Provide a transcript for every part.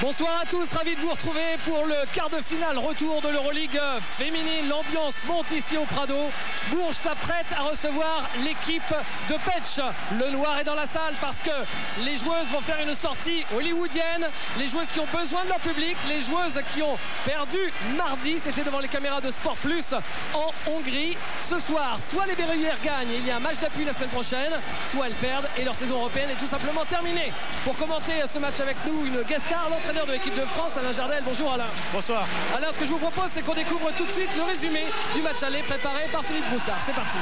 Bonsoir à tous, ravi de vous retrouver pour le quart de finale retour de l'Euroleague féminine. L'ambiance monte ici au Prado. Bourges s'apprête à recevoir l'équipe de Pécs. Le noir est dans la salle parce que les joueuses vont faire une sortie hollywoodienne. Les joueuses qui ont besoin de leur public, les joueuses qui ont perdu mardi, c'était devant les caméras de Sport Plus en Hongrie. Ce soir, soit les Berruyères gagnent et il y a un match d'appui la semaine prochaine, soit elles perdent et leur saison européenne est tout simplement terminée. Pour commenter ce match avec nous, une guest star, l'entraîneur de l'équipe de France, Alain Jardel. Bonjour Alain. Bonsoir. Alain, ce que je vous propose, c'est qu'on découvre tout de suite le résumé du match aller préparé par Philippe Broussard. C'est parti.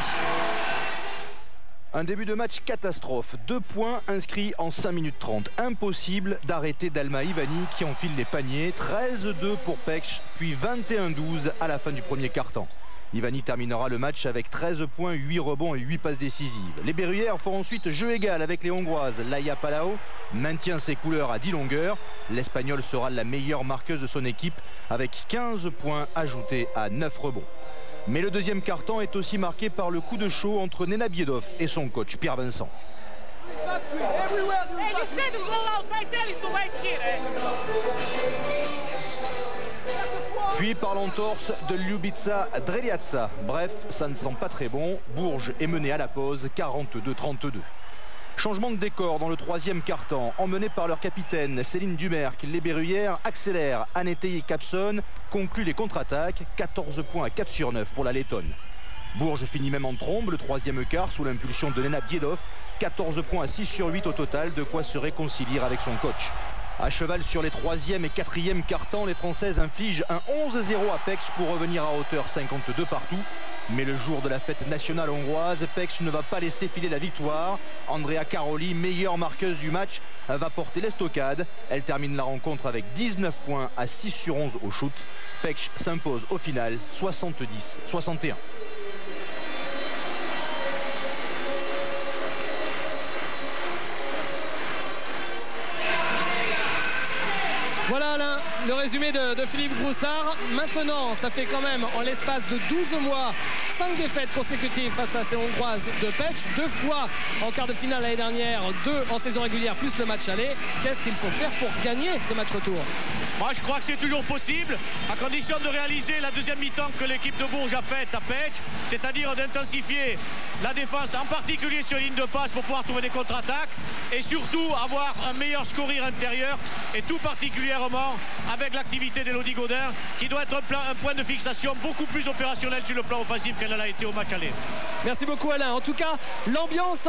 Un début de match catastrophe. 2 points inscrits en 5 minutes 30. Impossible d'arrêter Dalma Ivani qui enfile les paniers. 13-2 pour Pécs, puis 21-12 à la fin du premier quart-temps. Ivani terminera le match avec 13 points, 8 rebonds et 8 passes décisives. Les Berruyères font ensuite jeu égal avec les Hongroises. Laia Palau maintient ses couleurs à 10 longueurs. L'Espagnole sera la meilleure marqueuse de son équipe avec 15 points ajoutés à 9 rebonds. Mais le deuxième quart-temps est aussi marqué par le coup de chaud entre Nena Biedov et son coach Pierre Vincent. Puis par l'entorse de Ljubica Dreliaca. Bref, ça ne sent pas très bon. Bourges est mené à la pause 42-32. Changement de décor dans le troisième quart-temps. Emmené par leur capitaine Céline Dumerc, les Berruyères accélèrent. Annette Capson conclut les contre-attaques. 14 points à 4 sur 9 pour la Lettonne. Bourges finit même en trombe le troisième quart sous l'impulsion de Nena Biedov. 14 points à 6 sur 8 au total, de quoi se réconcilier avec son coach. À cheval sur les 3e et 4e quart-temps, les Françaises infligent un 11-0 à Pécs pour revenir à hauteur 52 partout. Mais le jour de la fête nationale hongroise, Pécs ne va pas laisser filer la victoire. Andrea Caroli, meilleure marqueuse du match, va porter l'estocade. Elle termine la rencontre avec 19 points à 6 sur 11 au shoot. Pécs s'impose au final 70-61. Voilà Alain, le résumé de Philippe Broussard. Maintenant, ça fait quand même en l'espace de 12 mois 5 défaites consécutives face à ces Hongroises de Pécs. 2 fois en quart de finale l'année dernière, 2 en saison régulière plus le match aller. Qu'est-ce qu'il faut faire pour gagner ce match retour? Moi je crois que c'est toujours possible, à condition de réaliser la deuxième mi-temps que l'équipe de Bourges a faite à Pécs, c'est-à-dire d'intensifier la défense, en particulier sur ligne de passe pour pouvoir trouver des contre-attaques et surtout avoir un meilleur scoring intérieur et tout particulièrement avec l'activité d'Élodie Godin qui doit être un point de fixation beaucoup plus opérationnel sur le plan offensif qu'elle a été au match aller. Merci beaucoup Alain. En tout cas, l'ambiance,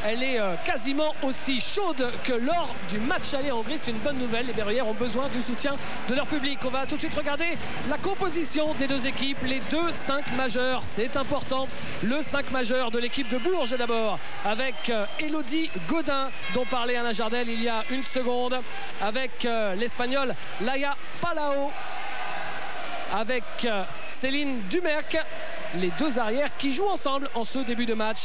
elle est quasiment aussi chaude que lors du match aller en Hongrie. C'est une bonne nouvelle. Les Berruyères ont besoin du soutien de leur public. On va tout de suite regarder la composition des deux équipes. Les 2 5 majeurs, c'est important. Le 5 majeur de l'équipe de Bourges d'abord, avec Élodie Godin, dont parlait Alain Jardel il y a une seconde, avec l'Espagnole Laia Palau, avec Céline Dumerc, les 2 arrières qui jouent ensemble en ce début de match.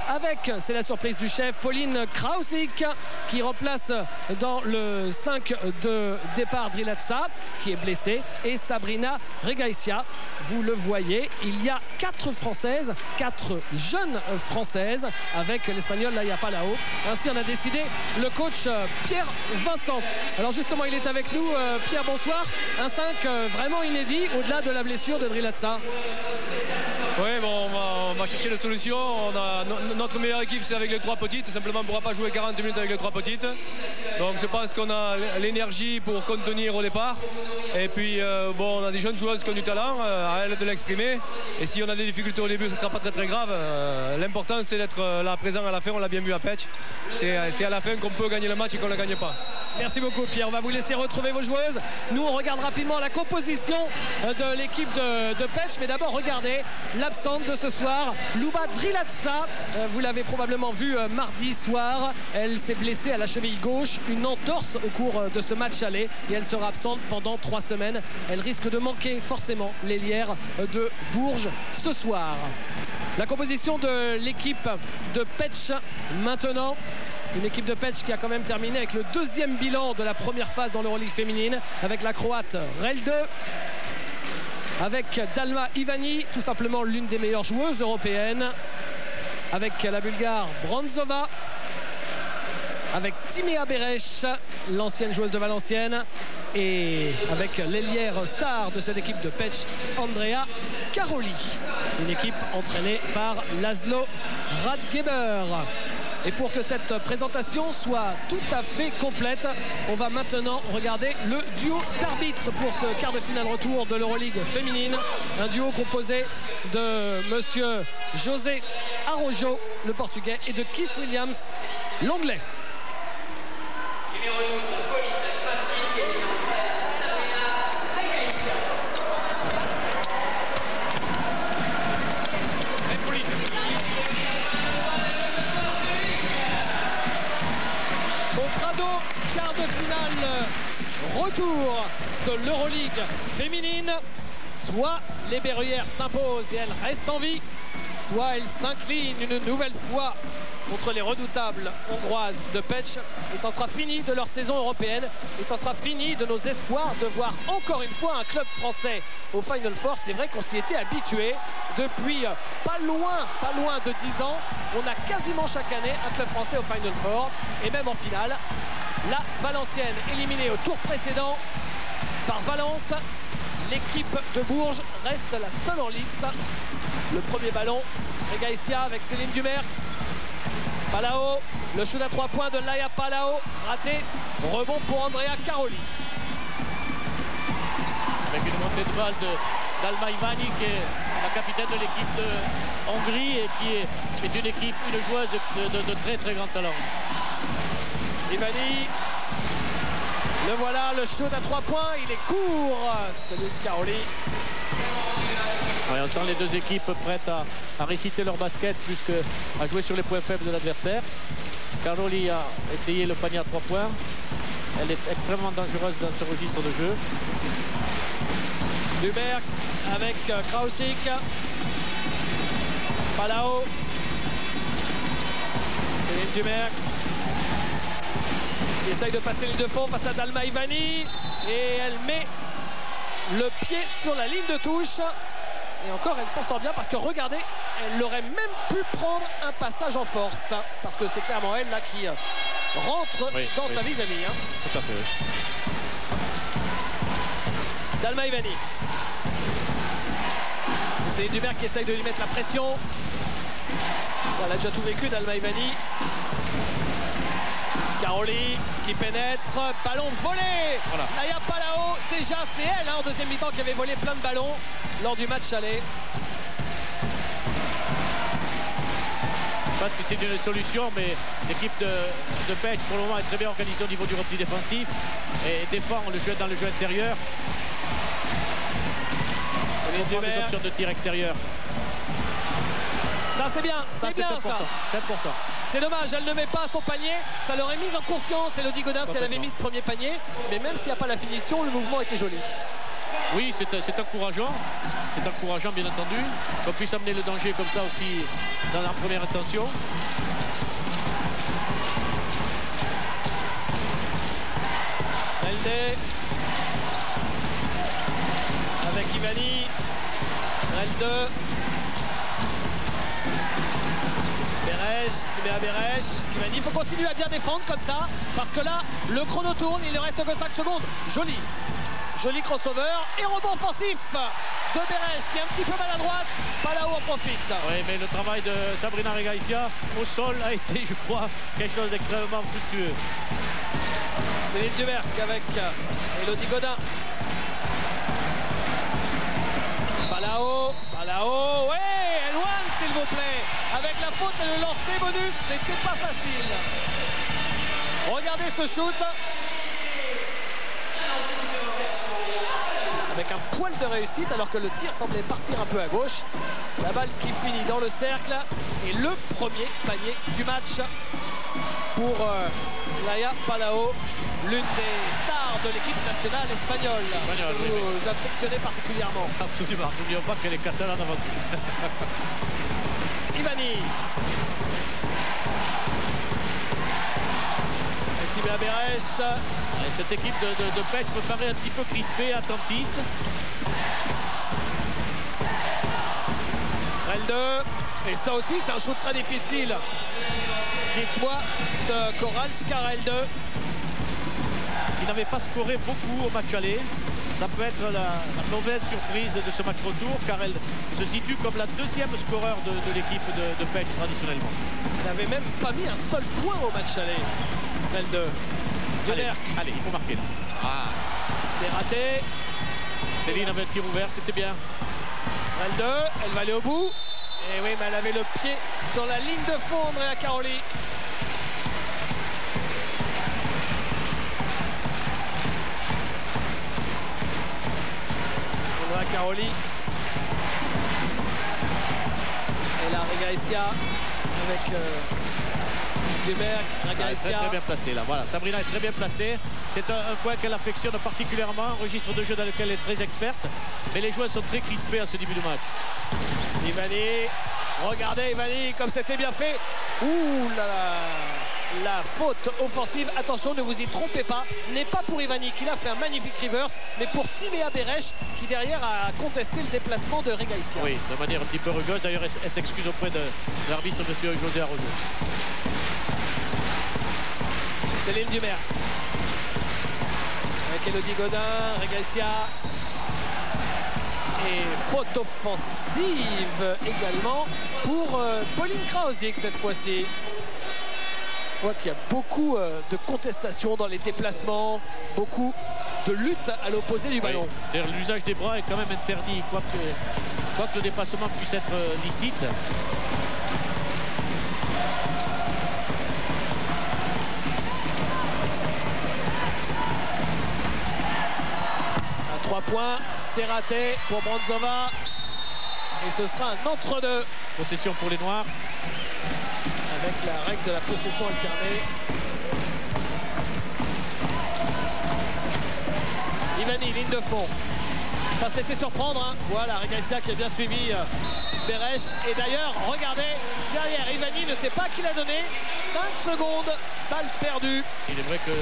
Avec, c'est la surprise du chef, Pauline Krausik qui remplace dans le 5 de départ Dreliaca qui est blessée, et Sabrina Regaïcia. Vous le voyez, il y a 4 Françaises, 4 jeunes Françaises avec l'Espagnol Laia Palau. Ainsi en a décidé le coach Pierre Vincent. Alors justement, il est avec nous. Pierre, bonsoir. Un 5 vraiment inédit au-delà de la blessure de Dreliaca. Oui, bon, on va chercher des solutions. Notre meilleure équipe, c'est avec les 3 petites. Simplement, on ne pourra pas jouer 40 minutes avec les 3 petites. Donc je pense qu'on a l'énergie pour contenir au départ. Et puis, bon, on a des jeunes joueuses qui ont du talent, à elles de l'exprimer. Et si on a des difficultés au début, ce ne sera pas très grave. L'important, c'est d'être là présent à la fin. On l'a bien vu à Pécs. C'est à la fin qu'on peut gagner le match et qu'on ne le gagne pas. Merci beaucoup Pierre. On va vous laisser retrouver vos joueuses. Nous, on regarde rapidement la composition de l'équipe de Pécs. Mais d'abord, regardez l'absente de ce soir, Luba Dreliaca. Vous l'avez probablement vu mardi soir. Elle s'est blessée à la cheville gauche, une entorse au cours de ce match aller, et elle sera absente pendant 3 semaines. Elle risque de manquer forcément l'ailière de Bourges ce soir. La composition de l'équipe de Pécs maintenant. Une équipe de Pécs qui a quand même terminé avec le 2e bilan de la première phase dans l'Euroleague féminine, avec la Croate Relde, avec Dalma Ivani, tout simplement l'une des meilleures joueuses européennes, avec la Bulgare Bronzova, avec Timea Beresh, l'ancienne joueuse de Valenciennes, et avec l'ailière star de cette équipe de Pécs, Andrea Caroli. Une équipe entraînée par Laszlo Radgeber. Et pour que cette présentation soit tout à fait complète, on va maintenant regarder le duo d'arbitres pour ce quart de finale retour de l'Euroleague féminine. Un duo composé de monsieur José Araujo, le portugais, et de Keith Williams, l'anglais. Quart de finale retour de l'Euroleague féminine. Soit les Berruyères s'imposent et elles restent en vie, soit elles s'inclinent une nouvelle fois contre les redoutables hongroises de Pécs. Et ça sera fini de leur saison européenne. Et ça sera fini de nos espoirs de voir encore une fois un club français au Final Four. C'est vrai qu'on s'y était habitué depuis pas loin de 10 ans. On a quasiment chaque année un club français au Final Four. Et même en finale, la Valenciennes éliminée au tour précédent par Valence. L'équipe de Bourges reste la seule en lice. Le premier ballon, Regaïcia avec Céline Dumerc. Palao, le shoot à 3 points de Laia Palao, raté. Rebond pour Andrea Caroli. Avec une montée de balle d'Alma Ivani, qui est la capitaine de l'équipe de Hongrie et qui est une joueuse de très très grand talent. Ivani, le voilà, le shoot à 3 points, il est court, celui de Caroli. Ouais, on sent les deux équipes prêtes à réciter leur basket plus qu'à jouer sur les points faibles de l'adversaire. Caroli a essayé le panier à 3 points. Elle est extrêmement dangereuse dans ce registre de jeu. Dumerc avec Krausik. Palao. Céline Dumerc. Il essaye de passer les deux fonds face à Dalma Ivani. Et elle met le pied sur la ligne de touche. Et encore, elle s'en sort bien parce que regardez, elle aurait même pu prendre un passage en force. Parce que c'est clairement elle là qui rentre dans sa vis-à-vis. Hein. Tout à fait. Oui. Dalma Ivani. C'est Dumerc qui essaye de lui mettre la pression. Bon, elle a déjà tout vécu, Dalma Ivani. Caroli qui pénètre, ballon volé. Voilà. Laia Palao, déjà c'est elle en deuxième mi-temps qui avait volé plein de ballons lors du match aller. Parce que c'est une solution, mais l'équipe de Pécs pour le moment est très bien organisée au niveau du repli défensif et défend le jeu dans le jeu intérieur. C'est des options de tir extérieur. Ça c'est bien, c'est bien ça. C'est important. C'est dommage, elle ne met pas son panier. Ça l'aurait mise en confiance, Elodie Godin, si elle avait mis ce premier panier. Mais même s'il n'y a pas la finition, le mouvement était joli. Oui, c'est encourageant. C'est encourageant, bien entendu. Qu'on puisse amener le danger comme ça aussi dans la première intention. Relde avec Ivani. Relde. Beresh, Timea Beresh. Ivani, il faut continuer à bien défendre comme ça. Parce que là, le chrono tourne, il ne reste que 5 secondes. Joli. Joli crossover et rebond offensif de Beresh qui est un petit peu maladroite. Palao en profite. Oui, mais le travail de Sabrina Regaïcia au sol a été, je crois, quelque chose d'extrêmement fructueux. Céline Dumerc avec Elodie Godin. Palao, ouais, Elwan s'il vous plaît. Avec la faute et le lancer bonus, c'était pas facile. Regardez ce shoot. Avec un poil de réussite alors que le tir semblait partir un peu à gauche. La balle qui finit dans le cercle et le premier panier du match pour Laia Palao, l'une des stars de l'équipe nationale espagnole. Vous affectionnez particulièrement. Absolument, n'oublions pas qu'elle est catalane avant tout. Ivani. Timea Beresh. Cette équipe de Pécs me paraît un petit peu crispée, attentiste. Relde. Et ça aussi, c'est un shoot très difficile. Dites-moi de Koral Skarelde. Il n'avait pas scoré beaucoup au match aller. Ça peut être la mauvaise surprise de ce match retour, car elle se situe comme la deuxième scoreur de l'équipe de Pech traditionnellement. Il n'avait même pas mis un seul point au match aller. Allez, il faut marquer là. Ah, c'est raté. Céline avait le tir ouvert, c'était bien. Elle va aller au bout. Et oui, mais elle avait le pied sur la ligne de fond, Andrea Caroli. Andrea Caroli. Et là, Regaïsia avec Duberg. Regaïsia. Très bien placé là. Voilà, Sabrina est très bien placée. C'est un coin qu'elle affectionne particulièrement, un registre de jeu dans lequel elle est très experte. Mais les joueurs sont très crispés à ce début de match. Ivani, regardez Ivani comme c'était bien fait. Ouh là là, la faute offensive, attention ne vous y trompez pas, n'est pas pour Ivani qui a fait un magnifique reverse, mais pour Timea Beresh qui derrière a contesté le déplacement de Regaïsia. Oui, de manière un petit peu rugueuse, d'ailleurs elle s'excuse auprès de l'arbitre M. José Arroyo. Céline Dumer. Avec Elodie Godin, Regaïsia. Et faute offensive également pour Pauline Krausik cette fois-ci. On voit qu'il y a beaucoup de contestations dans les déplacements, beaucoup de lutte à l'opposé du ballon. Oui. L'usage des bras est quand même interdit, quoique le dépassement puisse être licite. À 3 points, c'est raté pour Bronzova. Et ce sera un entre-deux. Possession pour les Noirs. Avec la règle de la possession alternée. Ivani, ligne de fond. Pas se laisser surprendre. Hein. Voilà, Regaïsia qui a bien suivi Beresh. Et d'ailleurs, regardez, derrière, Ivani ne sait pas qui l'a donné. 5 secondes, balle perdue. Il est vrai que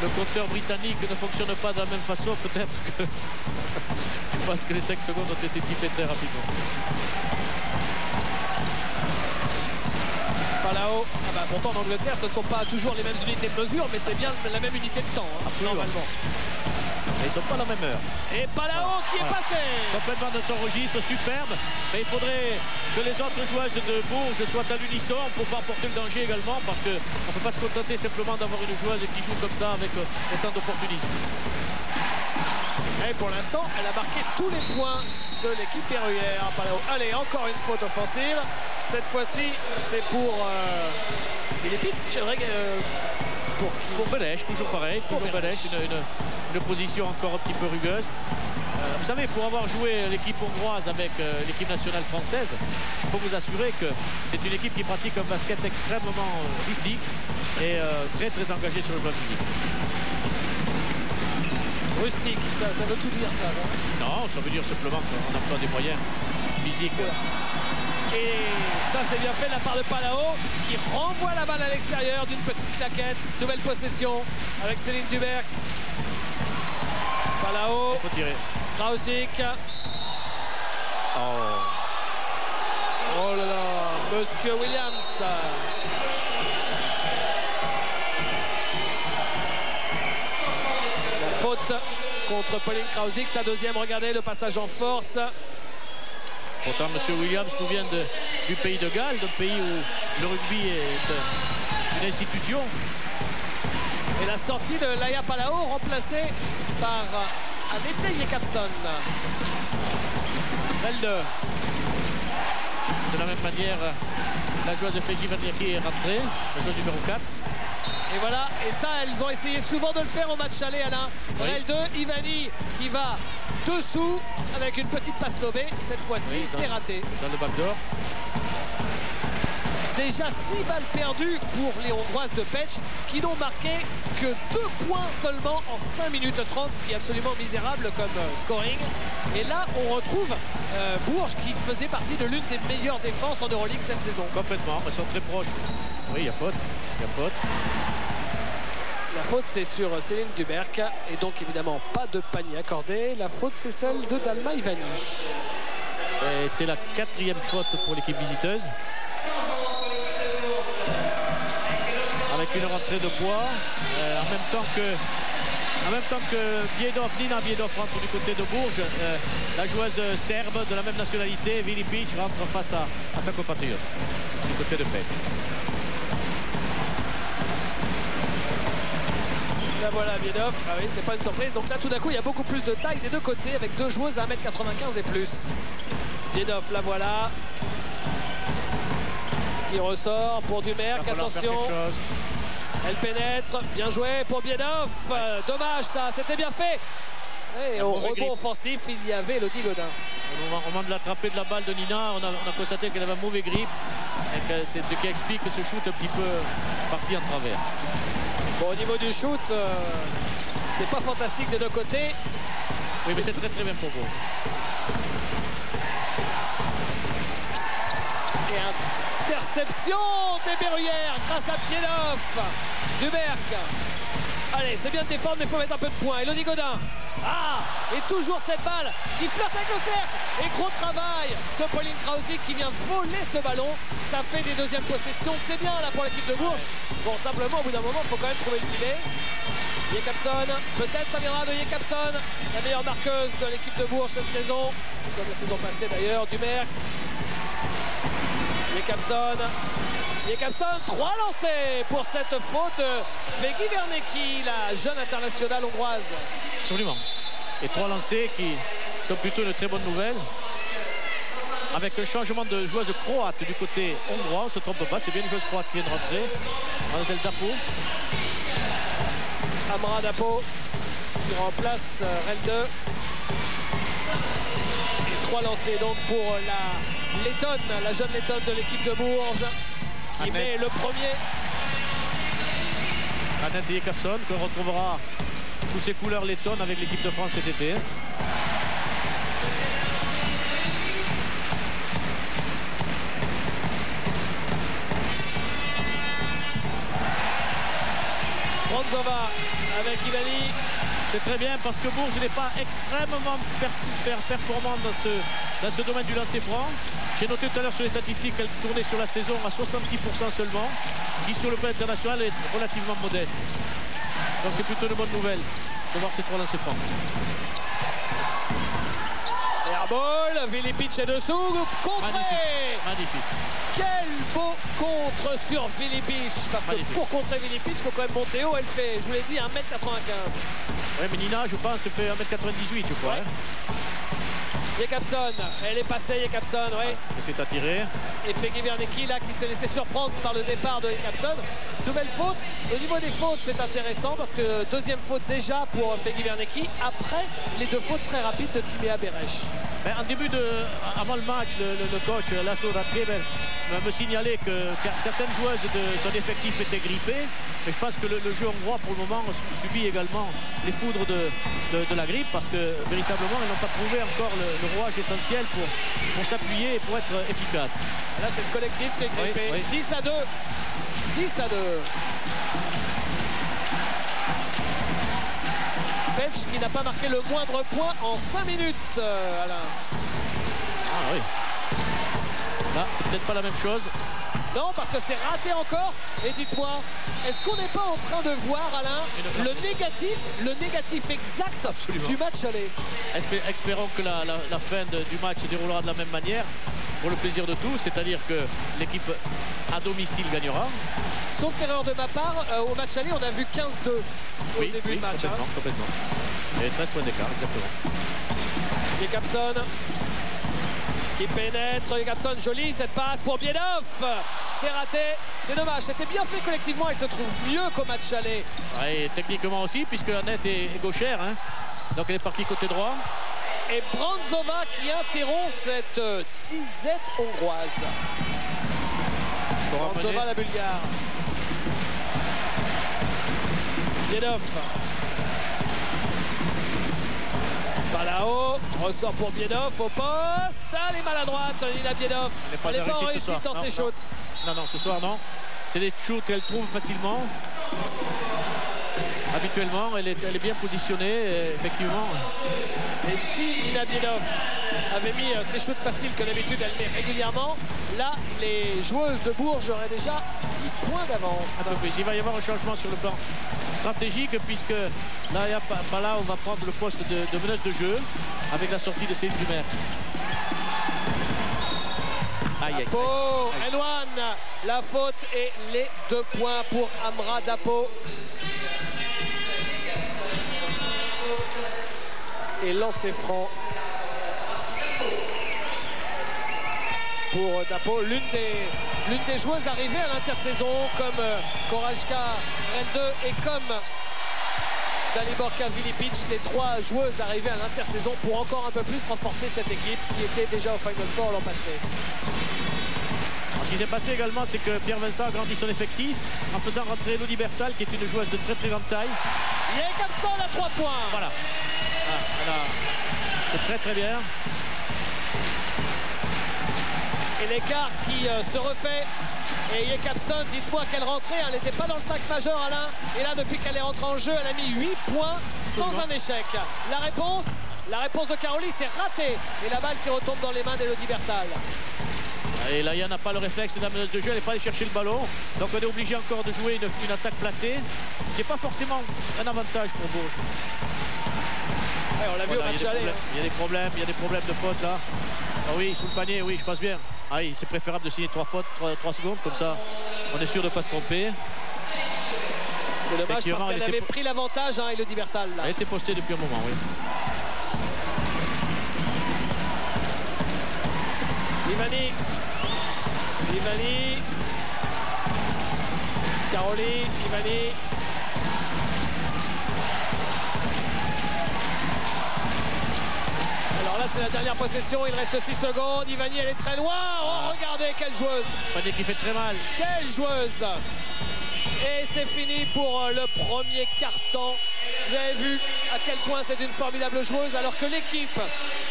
le compteur britannique ne fonctionne pas de la même façon, peut-être que parce que les 5 secondes ont été sifflées très rapidement. Palao, pourtant en Angleterre ce ne sont pas toujours les mêmes unités de mesure, mais c'est bien la même unité de temps, hein, normalement. Et ils ne sont pas à la même heure. Et Palao qui est passé. Complètement de son registre, superbe. Mais il faudrait que les autres joueuses de Bourges soient à l'unisson pour pas porter le danger également, parce qu'on ne peut pas se contenter simplement d'avoir une joueuse qui joue comme ça avec autant d'opportunisme. Et pour l'instant, elle a marqué tous les points de l'équipe berruyère. Allez, encore une faute offensive. Cette fois-ci, c'est pour Philippe. Pour Beresh, toujours pareil. Toujours Beresh, une position encore un petit peu rugueuse. Vous savez, pour avoir joué l'équipe hongroise avec l'équipe nationale française, il faut vous assurer que c'est une équipe qui pratique un basket extrêmement rustique et très très engagé sur le plan physique. Rustique, ça veut tout dire ça, non? Non, ça veut dire simplement qu'on emploie des moyens physiques. Et ça c'est bien fait de la part de Palao qui renvoie la balle à l'extérieur d'une petite claquette. Nouvelle possession avec Céline Duberg. Palao. Il faut tirer. Krausik. Oh là là, Monsieur Williams. La faute contre Pauline Krausik, sa deuxième. Regardez le passage en force. Pourtant, M. Williams nous vient du pays de Galles, d'un pays où le rugby est une institution. Et la sortie de Laia Palao, remplacée par Annette Jacobson. L2. De la même manière, la joueuse de Fiji Vaniaki est rentrée, la joueuse numéro 4. Et voilà, et ça, elles ont essayé souvent de le faire au match aller, Alain. Oui. L2, Ivani qui va dessous avec une petite passe lobée. Cette fois-ci, oui, c'est raté. Dans le backdoor. Déjà 6 balles perdues pour les Hongroises de Pech qui n'ont marqué que 2 points seulement en 5 minutes 30, ce qui est absolument misérable comme scoring. Et là, on retrouve Bourges qui faisait partie de l'une des meilleures défenses en Euroleague cette saison. Complètement, elles sont très proches. Oui, il y a faute. Il y a faute. La faute, c'est sur Céline Duberg. Et donc, évidemment, pas de panier accordé. La faute, c'est celle de Dalma Ivani. Et c'est la 4e faute pour l'équipe visiteuse. Avec une rentrée de poids. En même temps que Biedov, Nina Biedov rentre du côté de Bourges. La joueuse serbe de la même nationalité, Vilipic, rentre face à sa compatriote du côté de Pec. Là voilà Biedov, ah oui, c'est pas une surprise. Donc là tout d'un coup il y a beaucoup plus de taille des deux côtés avec deux joueuses à 1m95 et plus. Biedov, la voilà. Qui ressort pour Dumerc, attention. Elle pénètre, bien joué pour Biedov. Dommage ça, c'était bien fait. Et au rebond offensif, il y avait Elodie Godin. Au moment de l'attraper de la balle de Nina, on a constaté qu'elle avait un mauvais grip. C'est ce qui explique ce shoot un petit peu parti en travers. Bon, au niveau du shoot, c'est pas fantastique des deux côtés. Oui, mais c'est très très bien pour vous. Et interception des Berruyères grâce à Biedov. Dumerc. Allez, c'est bien de défendre, mais il faut mettre un peu de points. Elodie Godin. Ah, et toujours cette balle qui flirte avec le cercle. Et gros travail de Pauline Krausic qui vient voler ce ballon. Ça fait des deuxièmes possessions. C'est bien là pour l'équipe de Bourges. Bon, simplement, au bout d'un moment, il faut quand même trouver le filet. Jacobson, peut-être ça viendra de Jacobson, la meilleure marqueuse de l'équipe de Bourges cette saison, comme la saison passée d'ailleurs. Dumerc. Jacobson, 3 lancés pour cette faute de Peggy Vernecki, la jeune internationale hongroise. Absolument. Et 3 lancés qui sont plutôt une très bonne nouvelle. Avec un changement de joueuse croate du côté hongrois, on ne se trompe pas, c'est bien une joueuse croate qui vient de rentrer. Mademoiselle Dapo. Amra Dapo qui remplace Relde. Et 3 lancés donc pour la lettonne, la jeune lettonne de l'équipe de Bourges. Qui met le premier. Annette Jacobson qu'on retrouvera sous ses couleurs lettonnes avec l'équipe de France cet été. Bronzova avec Ivani. C'est très bien parce que Bourges n'est pas extrêmement performant dans ce domaine du lancer franc. J'ai noté tout à l'heure sur les statistiques qu'elle tournait sur la saison à 66% seulement, qui sur le plan international est relativement modeste. Donc c'est plutôt une bonne nouvelle de voir ces 3 lancers francs. Airball, Vilipic est dessous, contré. Magnifique. Quel beau contre sur Vilipic. Parce que pour contrer Vilipic, il faut quand même monter haut. Elle fait, je vous l'ai dit, 1m95. Oui, mais Nina, je pense, fait 1m98, je crois. Ouais. Hein. Jacobson, elle est passée, Jacobson, oui. Elle s'est attirée. Et Peggy Vernecki, là, qui s'est laissé surprendre par le départ de Jacobson. Nouvelle faute. Au niveau des fautes, c'est intéressant parce que deuxième faute déjà pour Peggy Vernecki, après les 2 fautes très rapides de Timea Berech. En début avant le match, le coach Laszlo Ratke me signalait que certaines joueuses de son effectif étaient grippées. Mais je pense que le jeu hongrois, pour le moment, subit également les foudres de la grippe parce que véritablement, ils n'ont pas trouvé encore le rouage essentiel pour s'appuyer et pour être efficace. Là, c'est le collectif qui est grippé. Oui, oui. 10-2. 10-2. Petch qui n'a pas marqué le moindre point en 5 minutes, Alain. Ah oui. Là, c'est peut-être pas la même chose. Non, parce que c'est raté encore. Et dites-moi, est-ce qu'on n'est pas en train de voir, Alain, le négatif exact du match aller? Espérons que la fin du match se déroulera de la même manière, pour le plaisir de tous, c'est-à-dire que l'équipe à domicile gagnera. Sauf erreur de ma part, au match aller, on a vu 15-2 au début du match. Complètement. Et 13 points d'écart, exactement. Jacobson qui pénètre. Jacobson, jolie cette passe pour Biedov. C'est raté, c'est dommage. C'était bien fait collectivement, il se trouve mieux qu'au match aller. Et techniquement aussi, puisque Annette est gauchère. Hein. Donc elle est partie côté droit. Et Bronzova qui interrompt cette disette hongroise. Bronzova, la Bulgare. Biedov. Par là-haut, ressort pour Biedov au poste. Elle est maladroite, Nina Biedov. Elle n'est pas en réussite dans ses shoots. Non, ce soir, non. C'est des shoots qu'elle trouve facilement. Habituellement, elle est bien positionnée, effectivement. Et si Inabinov avait mis ses shoots faciles que d'habitude elle met régulièrement, là, les joueuses de Bourges auraient déjà 10 points d'avance. Un peu plus. Il va y avoir un changement sur le plan stratégique, puisque là, Palau va prendre le poste de meneuse de jeu avec la sortie de Céline Dumer. Dapo, Elouane, la faute et les 2 points pour Amra Dapo. Et lancer franc pour Dapo, l'une des joueuses arrivées à l'intersaison comme Korajka Rende et comme Daliborka Vilipic, les 3 joueuses arrivées à l'intersaison pour encore un peu plus renforcer cette équipe qui était déjà au Final Four l'an passé. Ce qui s'est passé également, c'est que Pierre Vincent a grandi son effectif en faisant rentrer Lodi Bertal, qui est une joueuse de très grande taille. Jacobson à 3 points. Voilà. C'est très bien. Et l'écart qui se refait. Et Jacobson, dites-moi quelle rentrée, elle n'était pas dans le sac majeur, Alain. Et là, depuis qu'elle est rentrée en jeu, elle a mis 8 points sans un échec. La réponse de Karoli, c'est raté. Et la balle qui retombe dans les mains d'Elodie Bertal. Et Laïa n'a pas le réflexe de la meneuse de jeu, elle n'est pas allée chercher le ballon. Donc on est obligé encore de jouer une attaque placée, qui n'est pas forcément un avantage pour Bourges. Ouais, on l'a vu au match aller. Il y a des problèmes de faute là. Ah oui, sous le panier, oui, je passe bien. Ah oui, c'est préférable de signer 3 fautes, 3 secondes, comme ça on est sûr de ne pas se tromper. C'est dommage parce qu'elle avait pris l'avantage, hein, Elodie Bertal. Là. Elle était postée depuis un moment, oui. Ivani, Karoli, Ivani. Alors là, c'est la dernière possession, il reste 6 secondes. Ivani, elle est très loin. Oh, regardez, quelle joueuse. Panier qui fait très mal. Quelle joueuse. Et c'est fini pour le premier quart-temps. Vous avez vu à quel point c'est une formidable joueuse, alors que l'équipe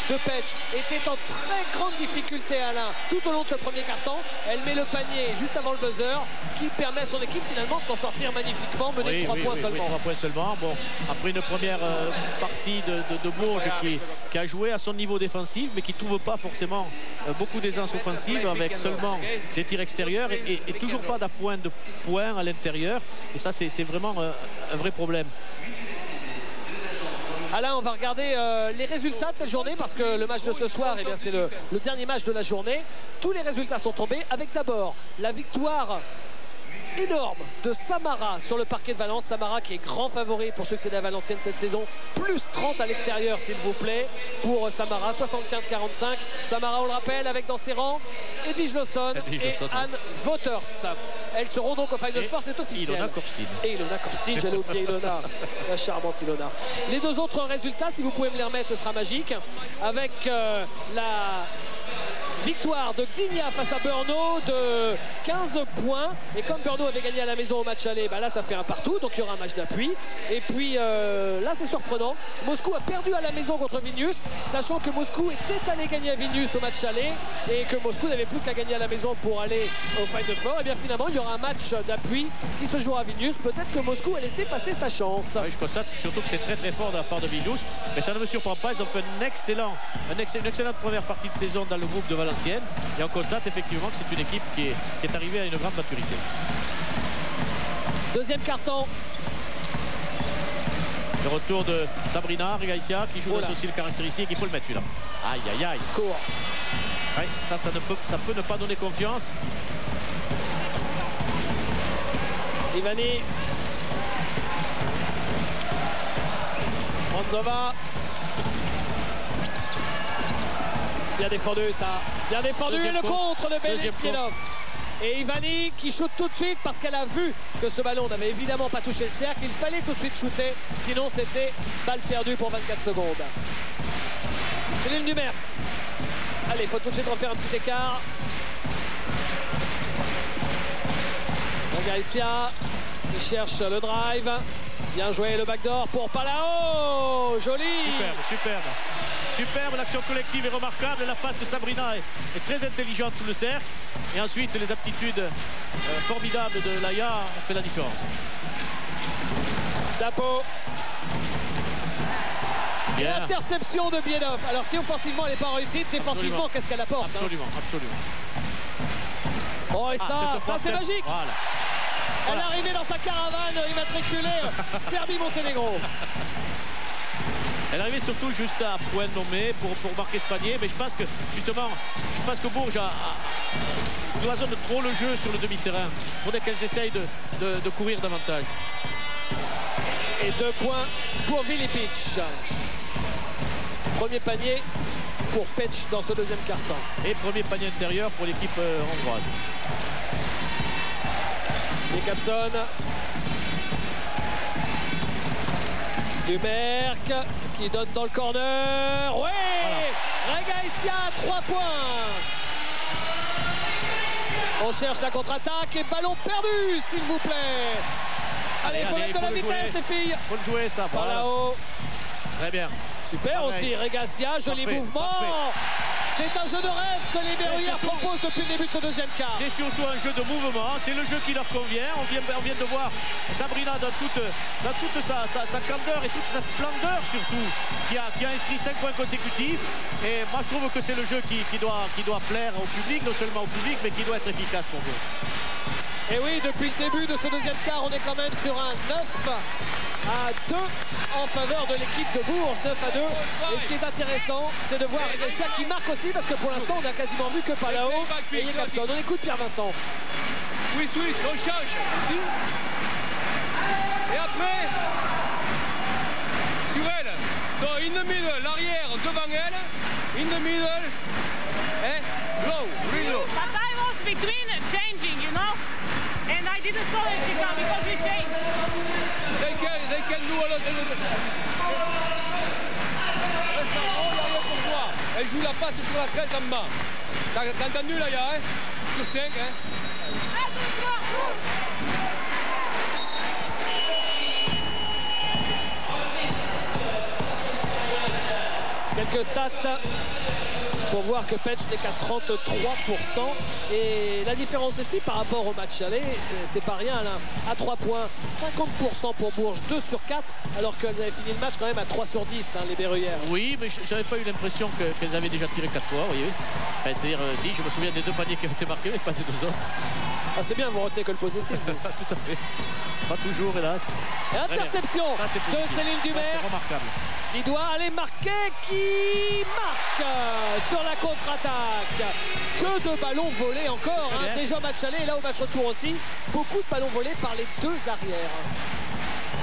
de Pécs était en très grande difficulté, Alain, tout au long de ce premier quart-temps. Elle met le panier juste avant le buzzer, qui permet à son équipe finalement de s'en sortir magnifiquement, mener 3 points seulement. Oui, 3 points seulement. Bon, après une première partie de Bourges qui a joué à son niveau défensif, mais qui ne trouve pas forcément beaucoup d'aisance offensive, avec seulement des tirs extérieurs et toujours pas d'appoint de points à l'intérieur. Et ça, c'est vraiment un vrai problème. Alain, on va regarder les résultats de cette journée parce que le match de ce soir, eh bien, c'est le dernier match de la journée. Tous les résultats sont tombés avec d'abord la victoire énorme de Samara sur le parquet de Valence. Samara qui est grand favori pour succéder à Valenciennes cette saison. Plus 30 à l'extérieur, s'il vous plaît, pour Samara. 75-45. Samara, on le rappelle, avec dans ses rangs Edwige Lawson et Anne Wouters. Elles seront donc au Final Four, c'est officiel. Ilona Korstine. Et Ilona Korstine, j'allais oublier Ilona. La charmante Ilona. Les 2 autres résultats, si vous pouvez me les remettre, ce sera magique. Avec la victoire de Gdynia face à Brno de 15 points. Et comme Brno avait gagné à la maison au match aller, bah là ça fait un partout, donc il y aura un match d'appui. Et puis là c'est surprenant, Moscou a perdu à la maison contre Vilnius, sachant que Moscou était allé gagner à Vilnius au match aller et que Moscou n'avait plus qu'à gagner à la maison pour aller au Final Four. Et bien finalement il y aura un match d'appui qui se jouera à Vilnius. Peut-être que Moscou a laissé passer sa chance. Oui, je constate surtout que c'est très fort de la part de Vilnius, mais ça ne me surprend pas. Ils ont fait une excellente première partie de saison dans le groupe de Valenciennes. Et on constate effectivement que c'est une équipe qui est arrivée à une grande maturité. Deuxième carton. Le retour de Sabrina Regaïsia qui joue dans ce style caractéristique. Il faut le mettre celui-là. Aïe, aïe, aïe. Court. Oui, ça peut ne pas donner confiance. Ivani. Monzova. Bien défendu ça. Bien défendu. Et le contre de Belikhinov. Et Ivani qui shoot tout de suite parce qu'elle a vu que ce ballon n'avait évidemment pas touché le cercle. Il fallait tout de suite shooter. Sinon c'était balle perdue pour 24 secondes. Céline Dumer. Allez, il faut tout de suite refaire un petit écart. Garcia qui cherche le drive. Bien joué le backdoor pour Palau. Joli. Superbe. Superbe, l'action collective est remarquable. La passe de Sabrina est très intelligente sous le cercle. Et ensuite, les aptitudes formidables de Laïa ont fait la différence. Dapo. Et Bien. l'interception de Biedov. Alors si offensivement elle n'est pas réussie, défensivement qu'est-ce qu'elle apporte? Absolument, absolument. Oh et ça c'est magique. Voilà. Elle est arrivée dans sa caravane immatriculée Serbie-Monténégro. Elle est arrivée surtout juste à point nommé pour marquer ce panier, mais je pense que justement, Bourges cloisonne trop le jeu sur le demi-terrain. Il faudrait qu'elles essayent de courir davantage. Et 2 points pour Vilipic. Premier panier pour Pech dans ce deuxième quart-temps. Et premier panier intérieur pour l'équipe hongroise. Jakobson. Dumerc qui donne dans le corner. Oui, voilà. Regaïsia, 3 points. On cherche la contre-attaque et ballon perdu, s'il vous plaît. Allez, il faut mettre de la vitesse, les filles. Il faut le jouer, ça. Par là-haut. Très bien. Super aussi, Regaïsia, joli mouvement. Parfait. C'est un jeu de rêve que les Berruyères proposent depuis le début de ce deuxième quart. C'est surtout un jeu de mouvement, c'est le jeu qui leur convient. On vient de voir Sabrina dans toute sa candeur et toute sa splendeur surtout, qui a inscrit 5 points consécutifs. Et moi je trouve que c'est le jeu qui doit plaire au public, non seulement au public, mais qui doit être efficace pour vous. Et oui, depuis le début de ce deuxième quart, on est quand même sur un 9-2 en faveur de l'équipe de Bourges, 9-2. Et ce qui est intéressant, c'est de voir Regaïsia qui marque aussi, parce que pour l'instant, on a quasiment vu que Palao et Jakobson. On écoute Pierre-Vincent. Oui, switch, on change. Ici. Et après, sur elle, donc in the middle, l'arrière devant elle, in the middle, low, real low. But I was between changing, you know, and I didn't saw it because we changed. They can do a lot. Elle joue la passe sur la 13 en bas. T'as entendu là, hein? Sur 5, hein? Quelques stats pour voir que Pech n'est qu'à 33%. Et la différence ici par rapport au match aller, c'est pas rien là. À 3 points, 50% pour Bourges, 2 sur 4, alors qu'elles avaient fini le match quand même à 3 sur 10, hein, les Berruyères. Oui, mais j'avais pas eu l'impression qu'elles avaient déjà tiré 4 fois, vous voyez. Enfin, c'est-à-dire, si, je me souviens des 2 paniers qui ont été marqués, mais pas des 2 autres. Ah, c'est bien, vous retenez que le positif. Tout à fait. Pas toujours, hélas. Et interception de Céline Dumerc. C'est remarquable. Qui doit aller marquer, qui marque sur la contre-attaque. Que de ballons volés encore, hein. Déjà au match aller et là au match retour aussi. Beaucoup de ballons volés par les 2 arrières.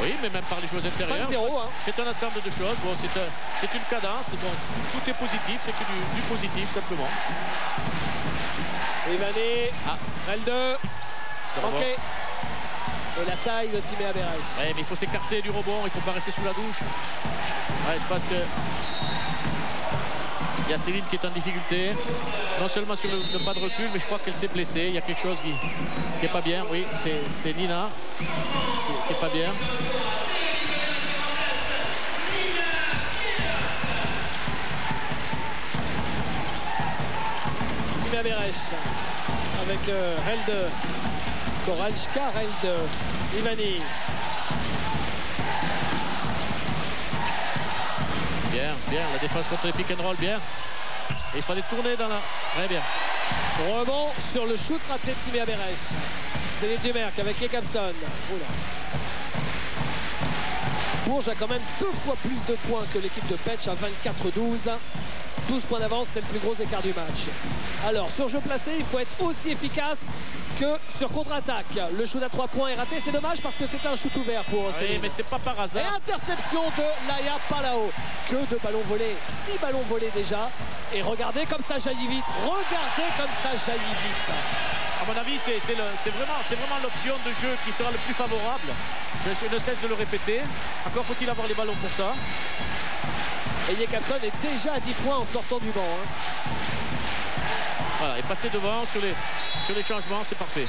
Oui, mais même par les joueurs intérieurs. 5-0, hein. C'est un ensemble de choses. Bon, c'est une cadence. Bon, tout est positif, c'est que du positif simplement. Ivani, L2, ok. Et la taille de Timea Berres. Ouais, mais il faut s'écarter du rebond, il ne faut pas rester sous la douche. Ouais, je pense que il y a Céline qui est en difficulté, non seulement sur le pas de recul, mais je crois qu'elle s'est blessée. Il y a quelque chose qui n'est pas bien. Oui, c'est Nina qui n'est pas bien. Timea Berres avec Helde, Koralska, Helde, Ivani. Bien, la défense contre les pick and roll, bien. Et il fallait tourner dans la... Très bien. Rebond sur le shoot raté de Timea Berres. Céline Dumerc avec Jakobson. Bourges a quand même 2 fois plus de points que l'équipe de Pech à 24-12. 12 points d'avance, c'est le plus gros écart du match. Alors, sur jeu placé, il faut être aussi efficace que sur contre-attaque. Le shoot à 3 points est raté, c'est dommage parce que c'est un shoot ouvert pour Céline. Oui, mais c'est pas par hasard. Et interception de Laia Palao. Que de ballons volés, 6 ballons volés déjà. Et regardez comme ça jaillit vite. Regardez comme ça jaillit vite. À mon avis, c'est vraiment l'option de jeu qui sera le plus favorable. Je ne cesse de le répéter. Encore faut-il avoir les ballons pour ça. Et Jakobson est déjà à 10 points en sortant du banc. Hein. Voilà, et passer devant sur les changements, c'est parfait.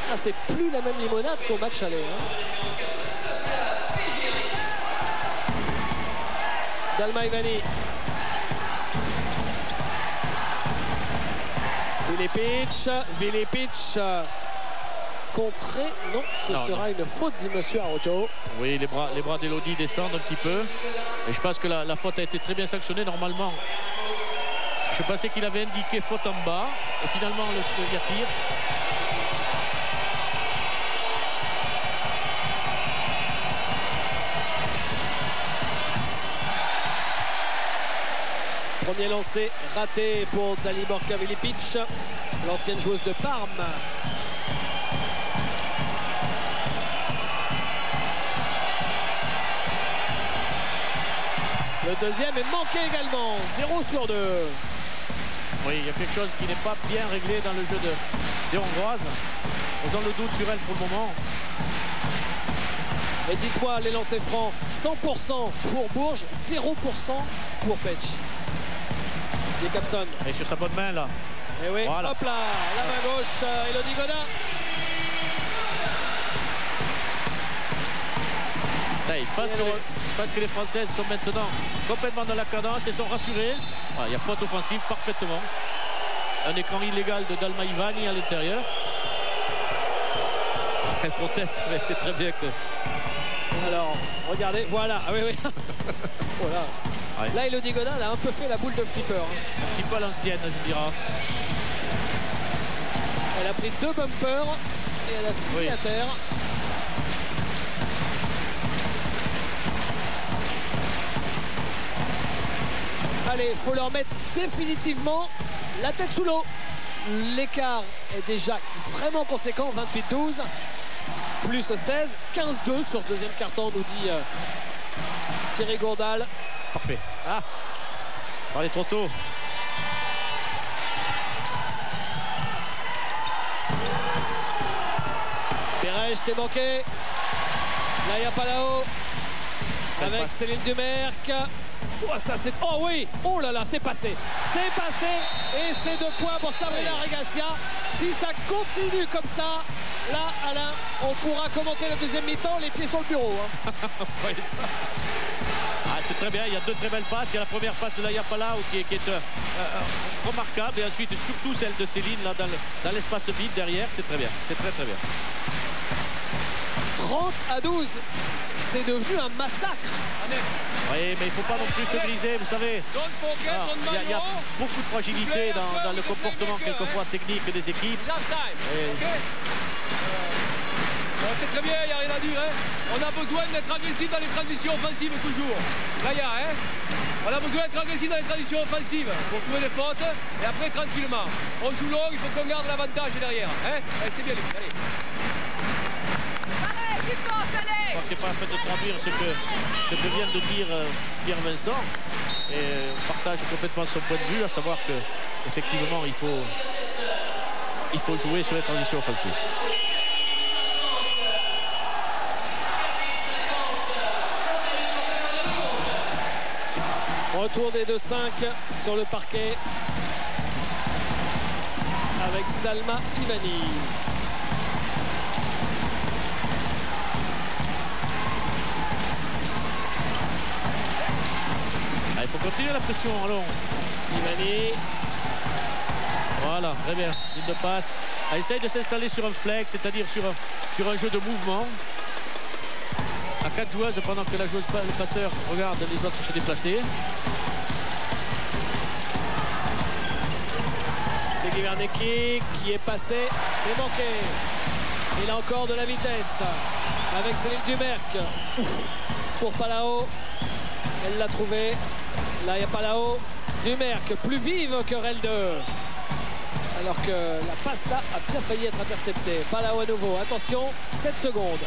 Ah, c'est plus la même limonade qu'au match aller. Hein. Dalma Ivani. Vilipic. contré. Non, ce sera une faute, dit monsieur Arrojo. Oui, les bras d'Elodie descendent un petit peu. Et je pense que la faute a été très bien sanctionnée. Normalement, je pensais qu'il avait indiqué faute en bas. Et finalement, il y a tir. Premier lancé raté pour Dalibor Kavilipic, l'ancienne joueuse de Parme. Le deuxième est manqué également, 0 sur 2. Oui, il y a quelque chose qui n'est pas bien réglé dans le jeu des Hongroises. Ils ont le doute sur elle pour le moment. Et dites-moi, les lancers francs, 100% pour Bourges, 0% pour Petch. Jacobson. Et sur sa bonne main là. Et oui, voilà. Hop là, la main gauche, Elodie Godin. Je pense que les Françaises sont maintenant complètement dans la cadence et sont rassurées. Ah, il y a faute offensive parfaitement. Un écran illégal de Dalma Ivani à l'intérieur. Elle proteste, mais c'est très bien que... Alors, regardez, voilà. Ah oui, oui. Voilà. Ouais. Là, Elodie Godin, elle a un peu fait la boule de flipper. Un petit peu à l'ancienne, je dirais. Elle a pris 2 bumpers et elle a fini à terre. Allez, il faut leur mettre définitivement la tête sous l'eau. L'écart est déjà vraiment conséquent, 28-12. Plus 16, 15-2 sur ce deuxième carton, nous dit Thierry Gourdal. Parfait. Ah, allez, trop tôt. Perez, c'est manqué. Laïa Palao avec Céline Dumerc. Oh, ça c'est... Oh oui. Oh là là, c'est passé. C'est passé. Et c'est 2 points pour Sabrina Regacia. Si ça continue comme ça, là, Alain, on pourra commenter le deuxième mi-temps, les pieds sur le bureau. Hein. Oui, ah, c'est très bien. Il y a 2 très belles passes. Il y a la première passe de Laïa Palao qui est remarquable. Et ensuite, surtout celle de Céline là, dans l'espace vide derrière. C'est très bien. C'est très très bien. 30-12. C'est devenu un massacre. Oui, mais il ne faut pas non plus se griser, vous savez. Il y a beaucoup de fragilité dans le comportement quelquefois technique des équipes. C'est très bien, il n'y a rien à dire. Hein. On a besoin d'être agressif dans les transitions offensives toujours. Là, hein. On a besoin d'être agressif dans les transitions offensives pour trouver des fautes. Et après, tranquillement. On joue long, il faut qu'on garde l'avantage derrière. Hein. C'est bien, allez. Je crois que c'est pas la peine de traduire ce que vient de dire Pierre Vincent. Et on partage complètement son point de vue, à savoir que effectivement il faut jouer sur les transitions offensives. Retour des 2-5 sur le parquet avec Dalma Ivani. Il faut continuer la pression, allons. Ivani. Voilà, très bien. Ligne de passe. Elle essaye de s'installer sur un flex, c'est-à-dire sur un jeu de mouvement. À 4 joueuses pendant que le passeur regarde les autres se déplacer. C'est Guivernecki qui est passé, c'est manqué. Il a encore de la vitesse avec Céline Dumerc. Pour Palao, elle l'a trouvé. Là, il y a Palao, Dumerc, plus vive que Relde. Alors que la passe là a bien failli être interceptée. Palao à nouveau, attention, 7 secondes.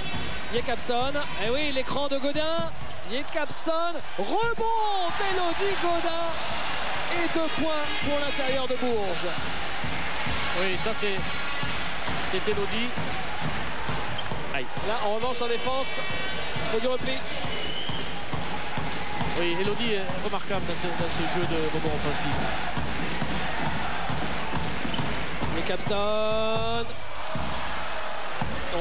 Jacobson, et oui, l'écran de Godin. Jacobson, rebond d'Elodie Godin. Et 2 points pour l'intérieur de Bourges. Oui, ça c'est Elodie. Aïe. Là, en revanche, en défense, il faut du repli. Oui, Elodie est remarquable dans ce jeu de rebond offensif. Jacobson.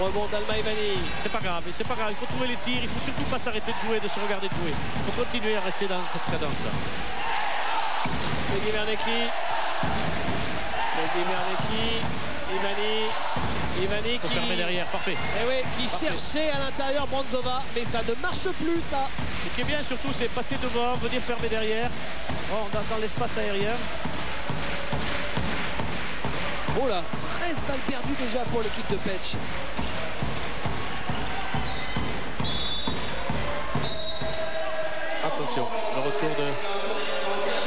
Rebond d'Alma Ivani. C'est pas grave, il faut trouver les tirs, il faut surtout pas s'arrêter de jouer, de se regarder de jouer. Il faut continuer à rester dans cette cadence-là. C'est Guivernecki. Ivani Il faut qui fermer derrière, parfait. Eh oui, qui cherchait à l'intérieur Bronzova, mais ça ne marche plus ça. Ce qui est bien surtout, c'est passer devant, venir fermer derrière, dans l'espace aérien. Oh là, 13 balles perdues déjà pour l'équipe de Pécs. Attention,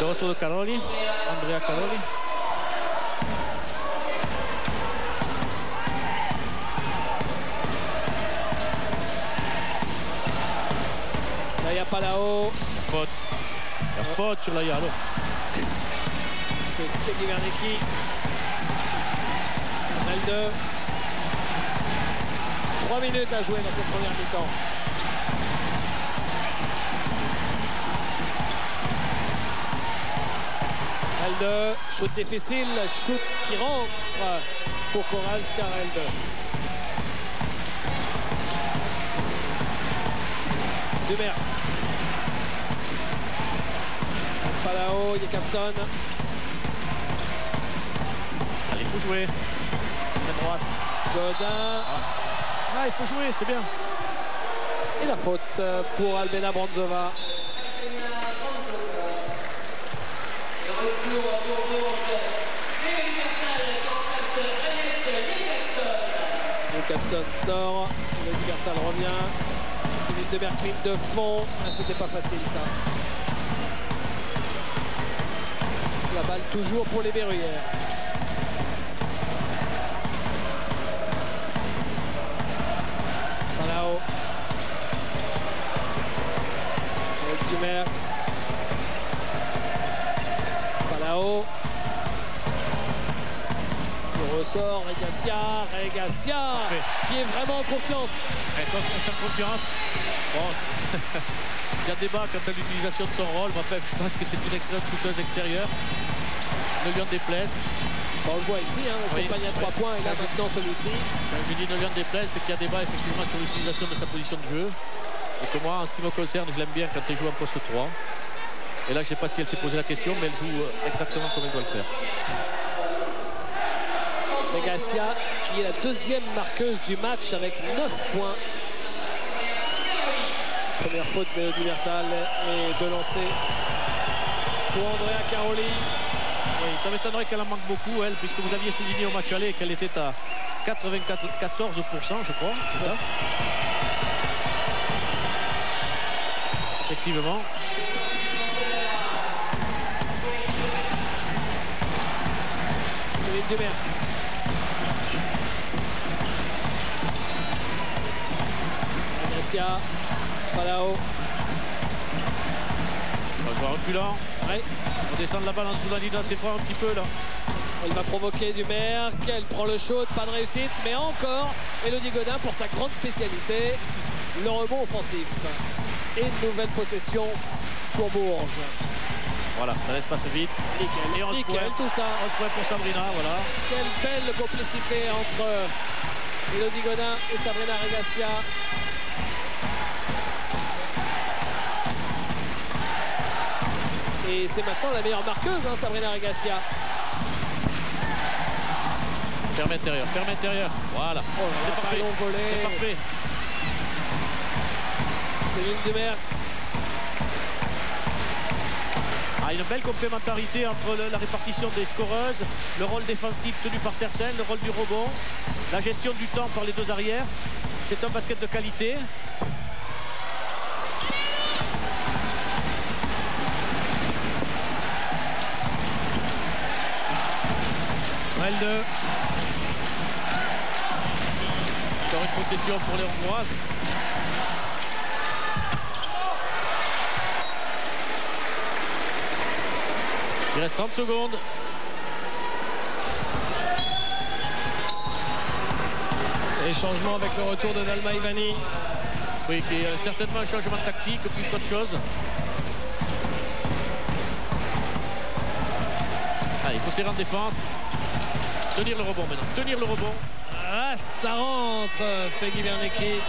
le retour de Caroli, Andrea Caroli. Laia Palao. Faute. La faute sur Laia. C'est Fegui Bernecchi. Ronaldo. 3 minutes à jouer dans cette première mi-temps. Ronaldo, shoot difficile, shoot qui rentre pour Coral Scareldo. Dumer. Palao, Jakobson. Allez, il faut jouer. À droite. Godin. Ah, il faut jouer, c'est bien. Et la faute pour Albena Bronzova. Jakobson sort. Le Libertal revient. C'est de Berklin de fond. Ah, c'était pas facile ça. La balle toujours pour les Verrouillères. Palao. Avec Dumer. Palao. Il ressort Regacia qui est vraiment en confiance. Quand on est en confiance, bon, il y a débat quant à l'utilisation de son rôle. Mais enfin, je pense que c'est une excellente shooteuse extérieure. Ne lui en déplaise. Bon, on le voit ici, hein, son panier à 3 points et là maintenant celui-ci. Je dis ne lui en déplaise, c'est qu'il y a débat effectivement sur l'utilisation de sa position de jeu. Et que moi, en ce qui me concerne, je l'aime bien quand elle joue en poste 3. Et là, je ne sais pas si elle s'est posé la question, mais elle joue exactement comme elle doit le faire. Regacia qui est la deuxième marqueuse du match avec 9 points. Première faute de Libertal et de lancer pour Andrea Caroli. Oui, ça m'étonnerait qu'elle en manque beaucoup, elle, puisque vous aviez souligné au match aller qu'elle était à 94%, je crois, c'est ça? Effectivement. Céline Dumer. Regacia, Palao. On va jouer reculant. Ouais. On descend de la balle en dessous de la ligne assez fort un petit peu là. Elle va provoquer Dumer, elle prend le shoot, pas de réussite, mais encore Élodie Godin pour sa grande spécialité, le rebond offensif. Et une nouvelle possession pour Bourges. Voilà, dans l'espace vide. Nickel, et 11 nickel points. tout ça. 11 points pour Sabrina, voilà. Quelle belle complicité entre Élodie Godin et Sabrina Regacia. Et c'est maintenant la meilleure marqueuse, hein, Sabrina Regacia. Ferme intérieur, voilà. Oh là là, c'est parfait. ballon volé. C'est parfait. Céline Dumer. Ah, une belle complémentarité entre la répartition des scoreuses, le rôle défensif tenu par certaines, le rôle du rebond, la gestion du temps par les deux arrières. C'est un basket de qualité. L2. Encore une possession pour les Hongroises. Il reste 30 secondes. Et changement avec le retour de Dalma Ivani. Oui, qui est certainement un changement de tactique plus qu'autre chose. Allez, il faut serrer en défense. Tenir le rebond maintenant. Tenir le rebond. Ah, ça rentre, Fegui Bernecchi.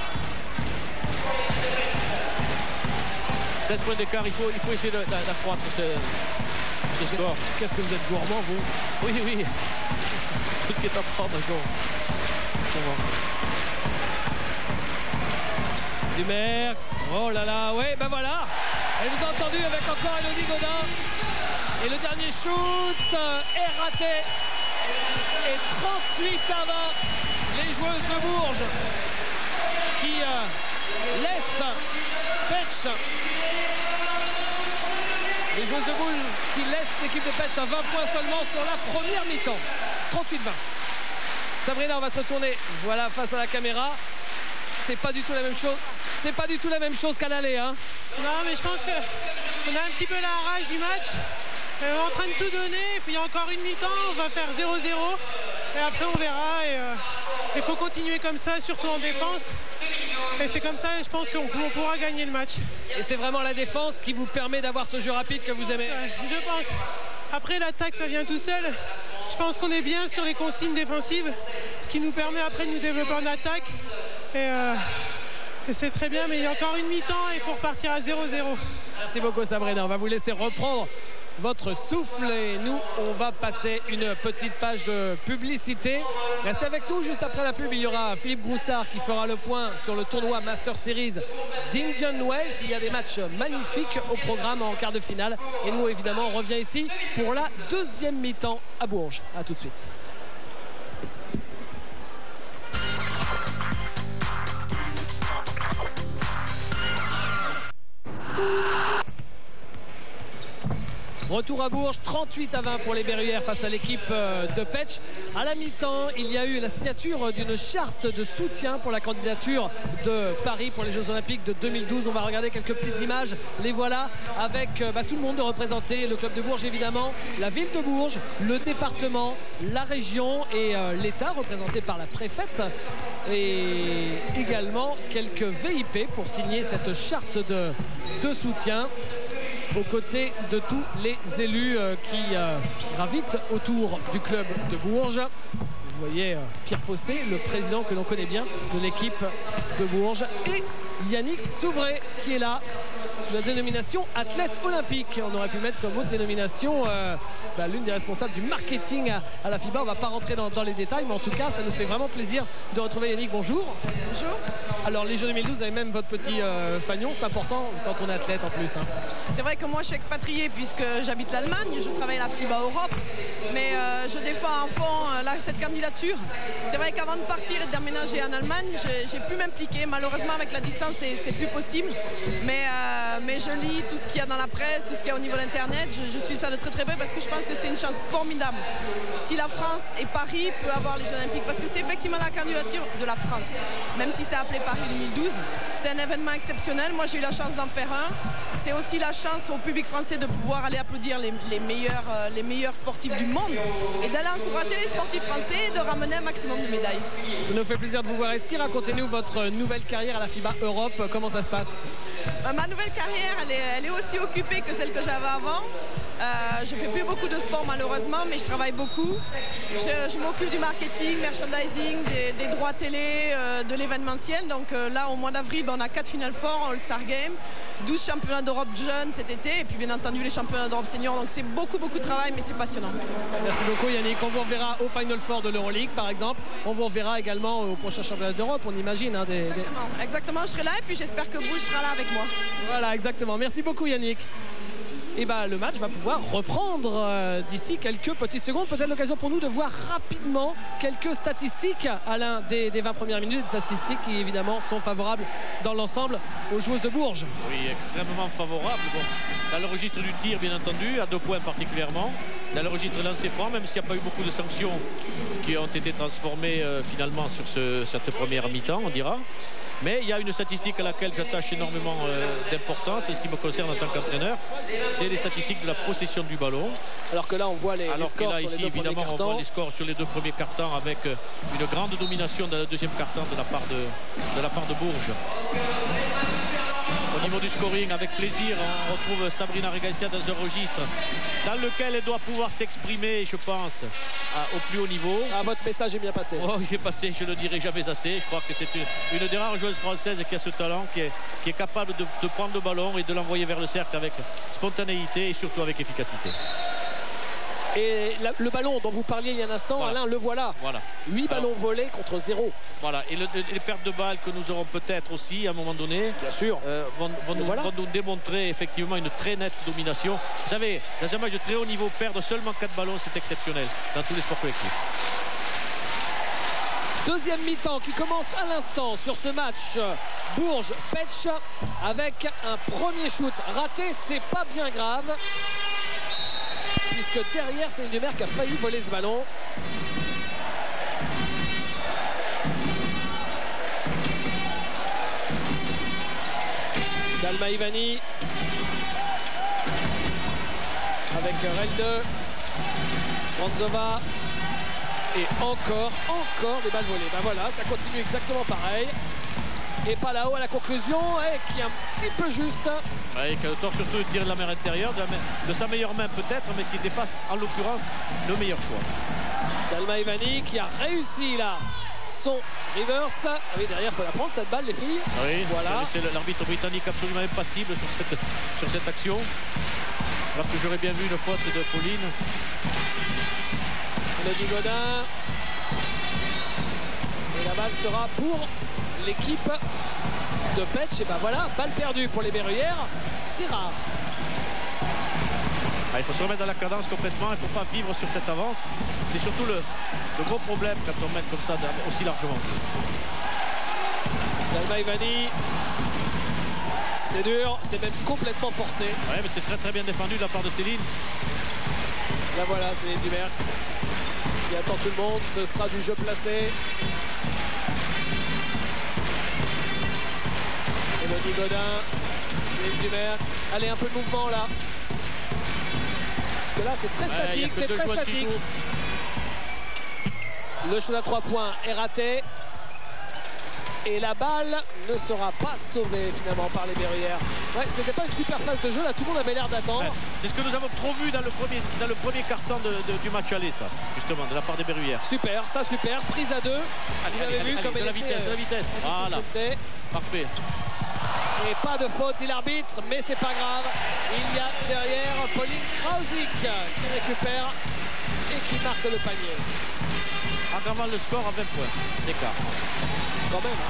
16 points d'écart, il faut essayer d'accroître ce score. Qu'est-ce que vous êtes gourmand, vous? Oui, oui. tout ce qui est à prendre. Dumer, oh là là, ouais, ben voilà. Elle vous a entendu avec encore Elodie Godin. Et le dernier shoot est raté. Et 38-20, les joueuses de Bourges qui laissent Petch. Les joueuses de Bourges qui laissent l'équipe de Petch à 20 points seulement sur la première mi-temps. 38-20. Sabrina, on va se retourner. Voilà, face à la caméra. C'est pas du tout la même chose. C'est pas du tout la même chose qu'à l'aller. Hein. Non, mais je pense qu'on a un petit peu la rage du match. On est en train de tout donner. Et puis il y a encore une mi-temps. On va faire 0-0. Et après, on verra. Et il faut continuer comme ça, surtout en défense. Et c'est comme ça, je pense qu'on pourra gagner le match. Et c'est vraiment la défense qui vous permet d'avoir ce jeu rapide que vous aimez. Ouais, je pense. Après, l'attaque, ça vient tout seul. Je pense qu'on est bien sur les consignes défensives, ce qui nous permet après de nous développer en attaque. Et c'est très bien, mais il y a encore une mi-temps et il faut repartir à 0-0. Merci beaucoup Sabrina, on va vous laisser reprendre votre souffle et nous on va passer une petite page de publicité. Restez avec nous, juste après la pub il y aura Philippe Groussard qui fera le point sur le tournoi Master Series d'Indian Wells. Il y a des matchs magnifiques au programme en quart de finale et nous évidemment on revient ici pour la deuxième mi-temps à Bourges. A tout de suite. Retour à Bourges, 38-20 pour les Berruyères face à l'équipe de Petch. À la mi-temps, il y a eu la signature d'une charte de soutien pour la candidature de Paris pour les Jeux Olympiques de 2012. On va regarder quelques petites images. Les voilà avec tout le monde de représenter le club de Bourges évidemment, la ville de Bourges, le département, la région et l'État représenté par la préfète. Et également quelques VIP pour signer cette charte de soutien aux côtés de tous les élus qui gravitent autour du club de Bourges. Vous voyez Pierre Fossé, le président que l'on connaît bien de l'équipe de Bourges, et Yannick Souvray qui est là sous la dénomination athlète olympique. On aurait pu mettre comme autre dénomination l'une des responsables du marketing à la FIBA. On ne va pas rentrer dans les détails, mais en tout cas ça nous fait vraiment plaisir de retrouver Yannick. Bonjour. Bonjour. Alors les Jeux 2012, vous avez même votre petit fanion, c'est important quand on est athlète en plus. Hein. C'est vrai que moi je suis expatriée puisque j'habite l'Allemagne, je travaille à la FIBA Europe, mais je défends à fond cette candidature. C'est vrai qu'avant de partir et de déménager en Allemagne, j'ai pu m'impliquer. Malheureusement avec la distance c'est plus possible, mais je lis tout ce qu'il y a dans la presse, tout ce qu'il y a au niveau d'internet. Je suis ça de très très près parce que je pense que c'est une chance formidable si la France et Paris peuvent avoir les Jeux Olympiques, parce que c'est effectivement la candidature de la France, même si c'est appelé Paris 2012. C'est un événement exceptionnel. Moi j'ai eu la chance d'en faire un. C'est aussi la chance au public français de pouvoir aller applaudir les meilleurs sportifs du monde et d'aller encourager les sportifs français et de ramener un maximum de médailles. Ça nous fait plaisir de vous voir ici. Racontez-nous votre nouvelle carrière à la FIBA Europe. Comment ça se passe? Ma nouvelle carrière, elle est aussi occupée que celle que j'avais avant. Je ne fais plus beaucoup de sport malheureusement, mais je travaille beaucoup. Je m'occupe du marketing, merchandising, des droits télé, de l'événementiel. Donc là, au mois d'avril, on a 4 Final Four en All-Star Game, 12 championnats d'Europe jeunes cet été, et puis bien entendu les championnats d'Europe seniors. Donc c'est beaucoup de travail, mais c'est passionnant. Merci beaucoup Yannick. On vous reverra au Final Four de l'Euroleague par exemple. On vous reverra également au prochain championnat d'Europe, on imagine. Hein, Exactement, je serai là et puis j'espère que Bourges sera là avec moi. Voilà, exactement. Merci beaucoup Yannick. Et le match va pouvoir reprendre d'ici quelques petites secondes. Peut-être l'occasion pour nous de voir rapidement quelques statistiques, Alain, des 20 premières minutes. Des statistiques qui évidemment sont favorables dans l'ensemble aux joueuses de Bourges. Oui, extrêmement favorables. Bon, dans le registre du tir, bien entendu, à 2 points particulièrement. Dans le registre lancé franc, même s'il n'y a pas eu beaucoup de sanctions qui ont été transformées finalement sur cette première mi-temps, on dira. Mais il y a une statistique à laquelle j'attache énormément d'importance, et ce qui me concerne en tant qu'entraîneur, c'est les statistiques de la possession du ballon. Alors que là, on voit les scores là, sur ici, les deux évidemment, premiers on voit les scores sur les 2 premiers quart-temps avec une grande domination dans le deuxième quart-temps de la part de Bourges. Au niveau du scoring, avec plaisir, on retrouve Sabrina Regacia dans un registre dans lequel elle doit pouvoir s'exprimer, je pense, au plus haut niveau. Votre message est bien passé. Oh, il est passé, je ne le dirai jamais assez. Je crois que c'est une des rares joueuses françaises qui a ce talent, qui est capable de prendre le ballon et de l'envoyer vers le cercle avec spontanéité et surtout avec efficacité. Et le ballon dont vous parliez il y a un instant, voilà. Alain, le voilà. 8 ballons volés contre 0. Voilà, et les pertes de balles que nous aurons peut-être aussi à un moment donné, bien sûr, vont nous démontrer effectivement une très nette domination. Vous savez, dans un match de très haut niveau, perdre seulement 4 ballons, c'est exceptionnel dans tous les sports collectifs. Deuxième mi-temps qui commence à l'instant sur ce match Bourges-Petch avec un premier shoot raté. C'est pas bien grave puisque derrière c'est Dumer qui a failli voler ce ballon. Dalma Ivani avec Relde, Ranzova. Et encore des balles volées. Ben voilà, ça continue exactement pareil. Et Palao à la conclusion, qui est un petit peu juste. Ouais, qui a le tort surtout de tirer de la main intérieure, de sa meilleure main peut-être, mais qui n'était pas en l'occurrence le meilleur choix. Dalma Ivani qui a réussi là son reverse. Ah oui, derrière, il faut la prendre cette balle, les filles. Oui, voilà. C'est l'arbitre britannique absolument impassible sur cette action. Alors que j'aurais bien vu une faute de Pauline. Elodie Godin. Et la balle sera pour l'équipe de Petch. Et ben voilà, balle perdue pour les Berruyères. C'est rare. Il faut se remettre dans la cadence complètement. Il ne faut pas vivre sur cette avance. C'est surtout le gros problème quand on mène comme ça aussi largement. Dalma Ivani. C'est dur, c'est même complètement forcé. Oui, mais c'est très très bien défendu de la part de Céline. Là voilà, Céline Dumerc qui attend tout le monde. Ce sera du jeu placé. Elodie Godin, Céline Dumerc. Allez, un peu de mouvement là. Parce que là, c'est très statique, c'est très statique. Le shoot à 3 points est raté. Et la balle ne sera pas sauvée finalement par les Berruyères. Ouais, c'était pas une super phase de jeu, là tout le monde avait l'air d'attendre. Ouais, c'est ce que nous avons trop vu dans le premier carton du match aller, ça, justement, de la part des Berruyères. Super, ça super, prise à 2. Vous avez vu comme de la vitesse, voilà. Parfait. Et pas de faute, dit l'arbitre, mais c'est pas grave. Il y a derrière Pauline Krausik qui récupère et qui marque le panier. Aggravant le score à 20 points d'écart. Quand même.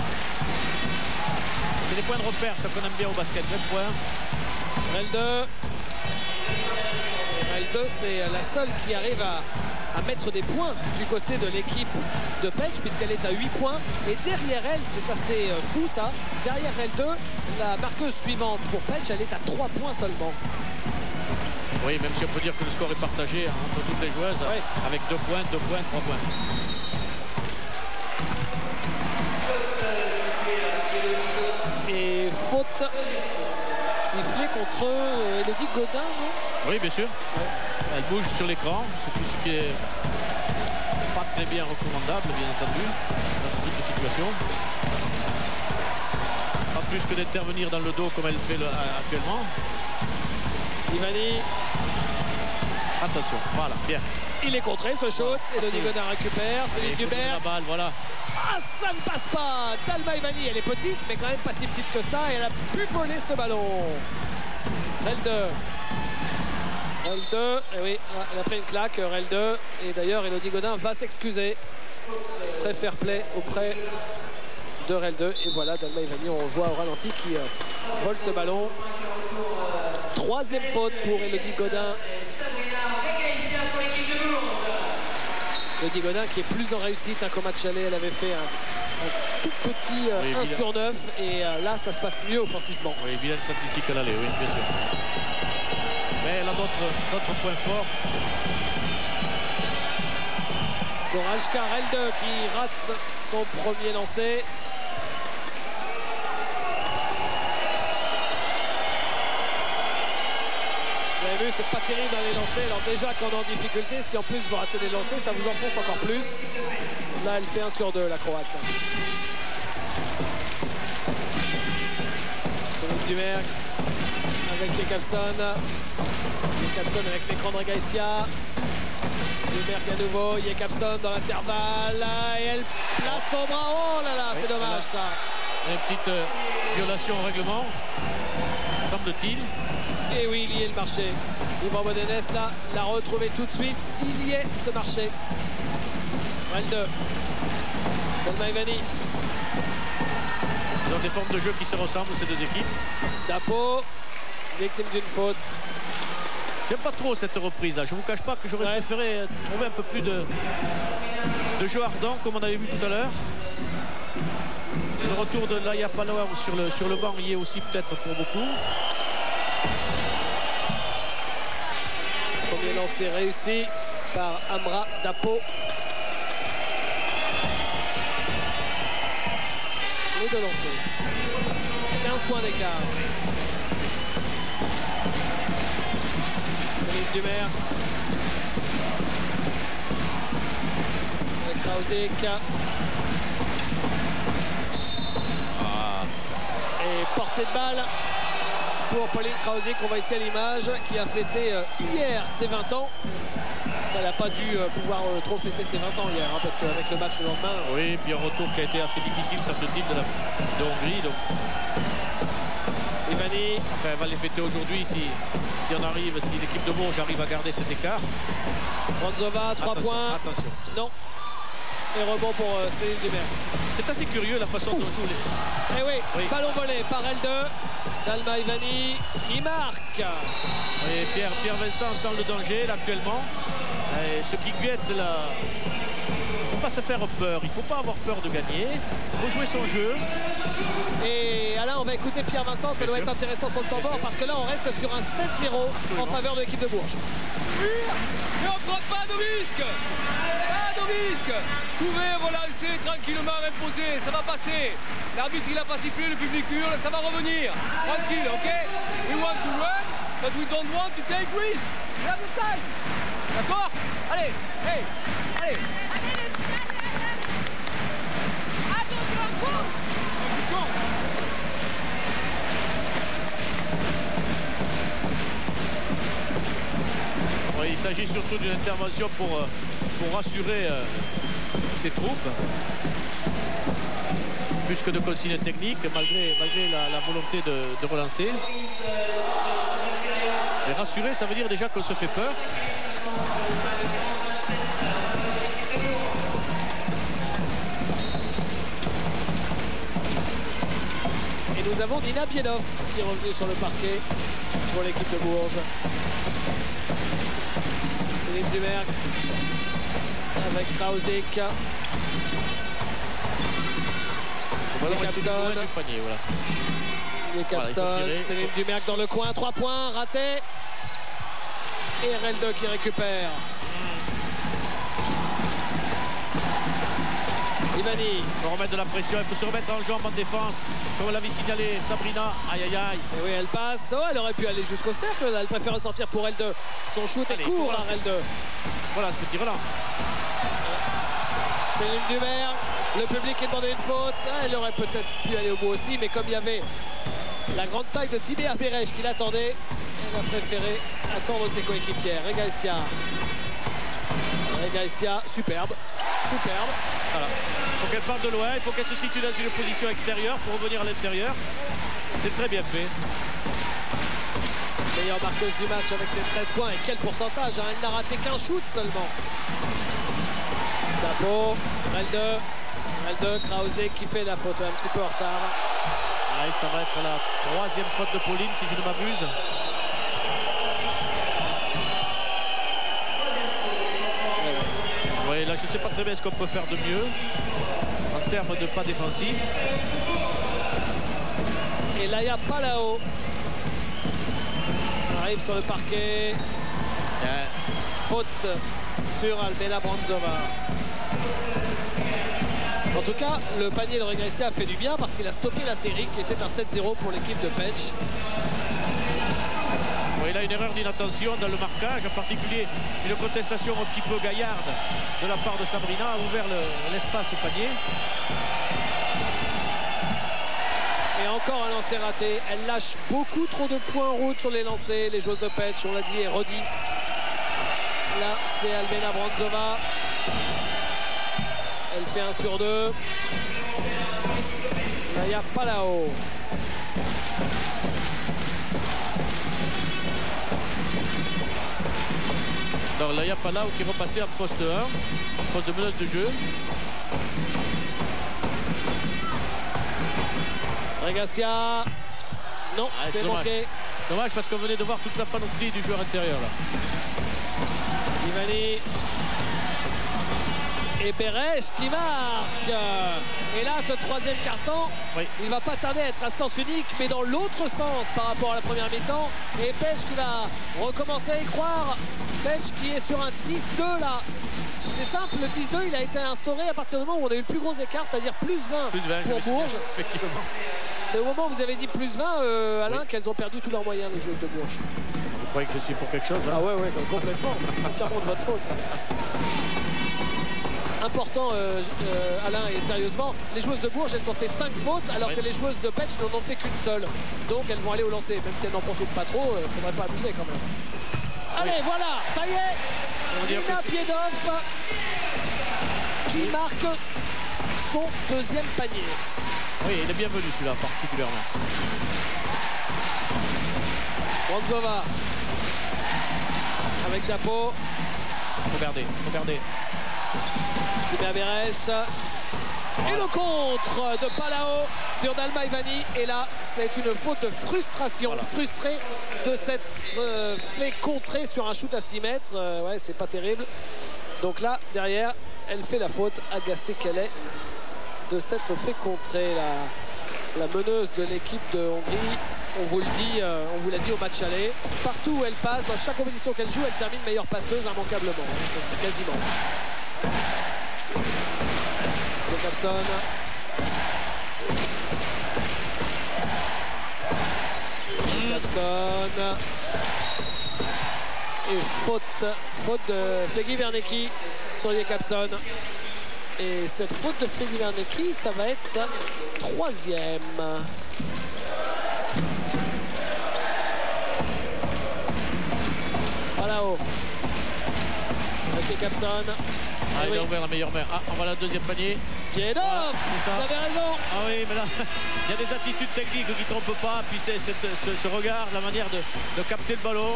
C'est des points de repère, ça qu'on aime bien au basket. 20 points. Relde. Relde, c'est la seule qui arrive à mettre des points du côté de l'équipe de Petch, puisqu'elle est à 8 points. Et derrière elle, c'est assez fou ça. Derrière Relde, la marqueuse suivante pour Petch, elle est à 3 points seulement. Oui, même si on peut dire que le score est partagé entre toutes les joueuses, ouais. Avec 2 points, 2 points, 3 points. Et faute sifflée contre Elodie Godin, non? Oui, bien sûr. Ouais. Elle bouge sur l'écran, c'est tout ce qui est pas très bien recommandable, bien entendu, dans ce type de situation. Pas plus que d'intervenir dans le dos comme elle fait actuellement. Ivani. Attention, voilà, bien. Il est contré ce shoot, Elodie Godin récupère, c'est Dumerc. La balle, voilà. Ah, ça ne passe pas. Dalma Ivani, elle est petite, mais quand même pas si petite que ça, et elle a pu voler ce ballon. Relde. Relde, et oui, elle a pris une claque, Relde. Et d'ailleurs, Elodie Godin va s'excuser. Très fair play auprès de Relde. Et voilà, Dalma Ivani, on voit au ralenti qui vole ce ballon. Troisième faute pour Elodie Godin. Elodie Godin qui est plus en réussite qu'au match aller. Elle avait fait un tout petit 1 sur 9. Et là, ça se passe mieux offensivement. Oui, vilaine statistique à l'aller, oui, bien sûr. Mais elle a d'autres points forts. Goralska Relde qui rate son premier lancer. Vous avez vu, c'est pas terrible dans les lancers. Alors déjà qu'on est en difficulté, si en plus vous ratez des lancers, ça vous enfonce encore plus. Là, elle fait 1 sur 2, la Croate. C'est Dumerc avec Jakobson. Jakobson avec l'écran de Regaïsia. Dumerc à nouveau, Jakobson dans l'intervalle. Et elle place son bras. Oh là là, c'est dommage ça. Une petite violation au règlement, semble-t-il. Et oui, il y est le marché. Yvan Modenès là l'a retrouvé tout de suite. Il y est ce marché. Relde. Maïvani. Ils ont des formes de jeu qui se ressemblent, ces deux équipes. Dapo, victime d'une faute. J'aime pas trop cette reprise là. Je vous cache pas que j'aurais préféré trouver un peu plus de jeu ardent comme on avait vu tout à l'heure. Le retour de Laya Palao sur le banc y est aussi peut-être pour beaucoup. Premier lancé réussi par Amra Dapo. Les deux lancers. 15 points d'écart. Céline Dumer. Krausik. Et portée de balle pour Pauline Krausik, qu'on voit ici à l'image, qui a fêté hier ses 20 ans. Elle n'a pas dû pouvoir trop fêter ses 20 ans hier, hein, parce qu'avec le match le lendemain... Oui, et puis un retour qui a été assez difficile, semble-t-il, de Hongrie. Donc... Ivani. Enfin, elle va les fêter aujourd'hui si on arrive, si l'équipe de Bourges arrive à garder cet écart. Bronzova, 3 points. Attention. Non. Et rebond pour Céline Dumer. C'est assez curieux la façon dont joue les... Eh oui, ballon volé par L2. Dalma Ivani qui marque. Et Pierre Vincent sent le danger là, actuellement. Et ce qui guette là... Il ne faut pas se faire peur, il ne faut pas avoir peur de gagner. Il faut jouer son jeu. Et là, on va écouter Pierre Vincent, ça doit être intéressant sur le temps mort, parce que là, on reste sur un 7-0 en faveur de l'équipe de Bourges. Et on ne prend pas Dobisque. Ah, Dobisque. Vous pouvez relancer tranquillement, imposer, ça va passer. L'arbitre, il a pas sifflé, le public hurle, ça va revenir. Tranquille, ok? We want to run, but we don't want to take risks. We have the time. D'accord? Allez, hey, allez. Oui, il s'agit surtout d'une intervention pour rassurer ses troupes, plus que de consignes techniques, malgré la volonté de relancer. Et rassurer, ça veut dire déjà qu'on se fait peur. Et nous avons Nina Biedov qui est revenue sur le parquet pour l'équipe de Bourges. Céline Dumer avec Krausik. Jacobson. Céline Dumer dans le coin, 3 points, raté. Et Relde qui récupère. Ivani. Il faut remettre de la pression, il faut se remettre en jambe en défense, comme l'avait signalé Sabrina. Aïe aïe aïe. Et oui, elle passe. Oh, elle aurait pu aller jusqu'au cercle. Là. Elle préfère ressortir pour Relde. Son shoot est court à Relde. Voilà ce petit relance. Céline Dumer. Le public est demandé une faute. Elle aurait peut-être pu aller au bout aussi, mais comme il y avait la grande taille de Tibé Aberèche qui l'attendait, elle a préféré attendre ses coéquipières. Regaïsia, superbe. Voilà. Il faut qu'elle parte de loin, il faut qu'elle se situe dans une position extérieure pour revenir à l'intérieur. C'est très bien fait. Meilleure marqueuse du match avec ses 13 points. Et quel pourcentage, hein. Elle n'a raté qu'un shoot seulement. Dapo, Relde, Krausik qui fait la faute un petit peu en retard. Là, ça va être la 3e faute de Pauline si je ne m'abuse. Oui, là je ne sais pas très bien ce qu'on peut faire de mieux en termes de pas défensif. Et Laya Palao arrive sur le parquet. Faute sur Albena Bronzova. En tout cas, le panier de Regaïsia a fait du bien parce qu'il a stoppé la série qui était un 7-0 pour l'équipe de Pech. Oui, là, une erreur d'inattention dans le marquage, en particulier une contestation un petit peu gaillarde de la part de Sabrina a ouvert l'espace au panier. Et encore un lancer raté. Elle lâche beaucoup trop de points en route sur les lancers. Les joueuses de Pech, on l'a dit et redit. Là, c'est Albena Bronzova. Elle fait 1 sur 2. Naya Palao. Alors là, il y a Palao qui va passer en poste 1, en poste de menace de jeu. Regacia. Non, c'est manqué. Dommage parce qu'on venait de voir toute la panoplie du joueur intérieur là. Ivani. Et Beresh qui marque. Et là, ce troisième carton, oui, il ne va pas tarder à être à sens unique, mais dans l'autre sens par rapport à la première mi-temps. Et Pech qui va recommencer à y croire. Pech qui est sur un 10-2 là. C'est simple, le 10-2 il a été instauré à partir du moment où on a eu le plus gros écart, c'est-à-dire plus 20 pour Bourges. C'est au moment où vous avez dit plus 20, Alain, oui, qu'elles ont perdu tous leurs moyens, les joueuses de Bourges. Vous croyez que je suis pour quelque chose hein? Ah ouais, complètement. C'est entièrement de votre faute. Important, Alain, et sérieusement, les joueuses de Bourges, elles ont fait 5 fautes, alors que les joueuses de Pech n'en ont fait qu'une seule. Donc elles vont aller au lancer, même si elles n'en profitent pas trop, il ne faudrait pas abuser quand même. Allez, voilà, ça y est, Nina Piedov qui marque son deuxième panier. Oui, il est bienvenu celui-là, particulièrement. Bronzova avec Dapo. Regardez. Timea Beresh. Et le contre de Palao sur Dalma Ivani. Et là, c'est une faute de frustration. Voilà. Frustré de s'être fait contrer sur un shoot à 6 mètres. Ouais, c'est pas terrible. Donc là, derrière, elle fait la faute. Agacée qu'elle est de s'être fait contrer. La meneuse de l'équipe de Hongrie. On vous le dit, on vous l'a dit au match aller. Partout où elle passe, dans chaque compétition qu'elle joue, elle termine meilleure passeuse immanquablement. Quasiment. Jacobson. Et faute de Fegi Vernecki sur Jacobson. Et cette faute de Fegi Vernecki, ça va être sa 3e. Palao. Avec Jacobson. Ah, il a ouvert la meilleure main. Ah, on va la deuxième panier. Piedov, voilà, vous avez raison. Ah oui, mais là, il y a des attitudes techniques qui ne trompent pas. Puis c'est ce regard, la manière de capter le ballon,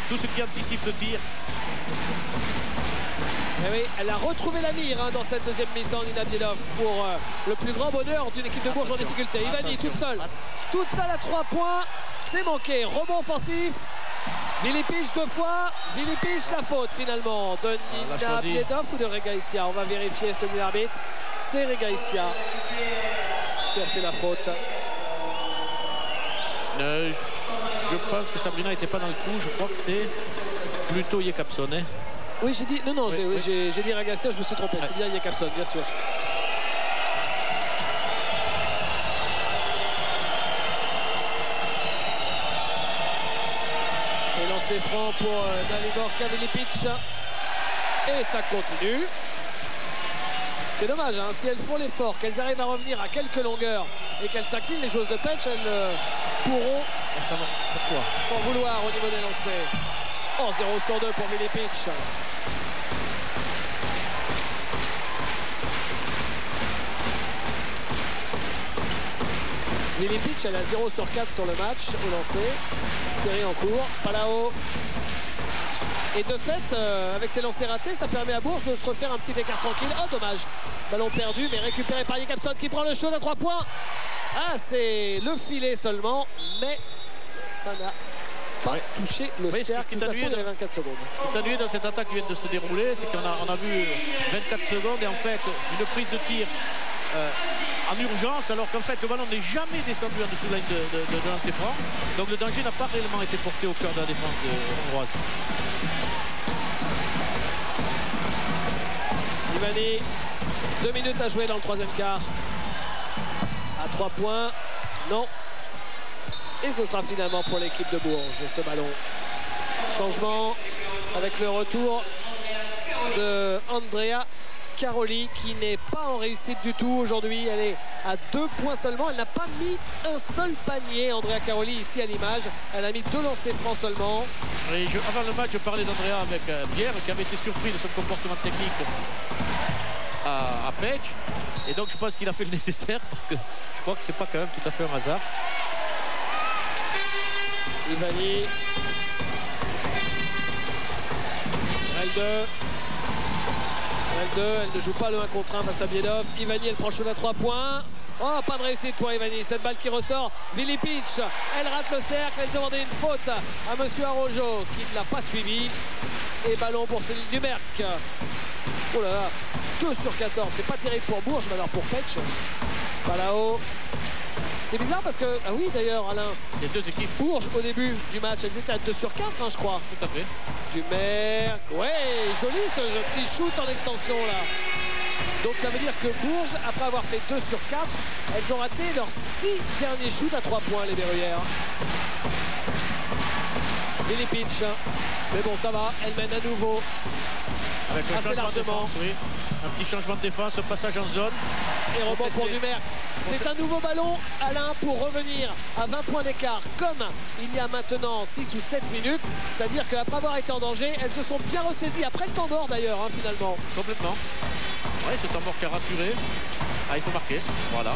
tout ce qui anticipe le tir. Et oui, elle a retrouvé la mire dans cette deuxième mi-temps, Nina Piedov, pour le plus grand bonheur d'une équipe de Bourges en difficulté. Ivani toute seule à 3 points, c'est manqué. Rebond offensif. Vilipic 2 fois, Vilipic la faute finalement de Nina Piedov ou de Regaïcia. On va vérifier ce que dit l'arbitre. C'est Regaïcia qui a fait la faute. Je pense que Sabrina n'était pas dans le coup. Je crois que c'est plutôt Jacobson. Hein. Oui, j'ai dit. Non, j'ai dit Regaïcia, je me suis trompé. C'est bien Jacobson, bien sûr. C'est franc pour Dalibor Vilipic. Et ça continue. C'est dommage, hein, si elles font l'effort, qu'elles arrivent à revenir à quelques longueurs et qu'elles s'inclinent, les joueuses de Pech, elles pourront s'en vouloir au niveau des lancers. Oh, 0 sur 2 pour Vilipic. Vilipic, elle a 0 sur 4 sur le match au lancer. Série en cours. Palao. Et de fait, avec ses lancers ratés, ça permet à Bourges de se refaire un petit écart tranquille. Oh, dommage. Ballon perdu, mais récupéré par Jacobson qui prend le show à 3 points. Ah, c'est le filet seulement, mais ça n'a pas touché le cercle. De toute façon, il y avait 24 secondes. Ce qui est ennuyé dans cette attaque qui vient de se dérouler, c'est qu'on a vu 24 secondes et en fait, une prise de tir en urgence, alors qu'en fait le ballon n'est jamais descendu en dessous de la ligne de lancer franc. Donc le danger n'a pas réellement été porté au cœur de la défense hongroise. Ivani, 2 minutes à jouer dans le 3e quart. À 3 points, non. Et ce sera finalement pour l'équipe de Bourges, ce ballon. Changement avec le retour de Andrea Caroli qui n'est pas en réussite du tout aujourd'hui. Elle est à 2 points seulement. Elle n'a pas mis un seul panier, Andrea Caroli, ici à l'image. Elle a mis 2 lancers francs seulement. Oui, avant le match, je parlais d'Andrea avec Pierre qui avait été surpris de son comportement technique à Pech. Et donc je pense qu'il a fait le nécessaire parce que je crois que c'est pas quand même tout à fait un hasard. Ivani. Elle ne joue pas le 1 contre 1 face à Biedov. Ivani, elle prend chaud à 3 points. Oh, pas de réussite pour Ivani. Cette balle qui ressort. Vilipic, elle rate le cercle. Elle demandait une faute à Monsieur Arrojo qui ne l'a pas suivi. Et ballon pour Céline Dumerc. Oh là là, 2 sur 14. C'est pas terrible pour Bourges, mais alors pour Pech. Palao. C'est bizarre parce que, ah oui d'ailleurs Alain, les deux équipes Bourges au début du match, elles étaient à 2 sur 4 hein, je crois. Tout à fait. Dumerc, ouais, joli ce petit shoot en extension là. Donc ça veut dire que Bourges, après avoir fait 2 sur 4, elles ont raté leurs 6 derniers shoots à 3 points les Verrières. Billy Pitch, mais bon ça va, elle mène à nouveau. Avec un assez largement. De défense, oui. Un petit changement de défense, un passage en zone. Et rebond pour Dumerc. C'est un nouveau ballon, Alain, pour revenir à 20 points d'écart, comme il y a maintenant 6 ou 7 minutes. C'est-à-dire qu'après avoir été en danger, elles se sont bien ressaisies, après le temps mort d'ailleurs, hein, finalement. Complètement. Oui, ce temps mort qui a rassuré. Ah, il faut marquer. Voilà.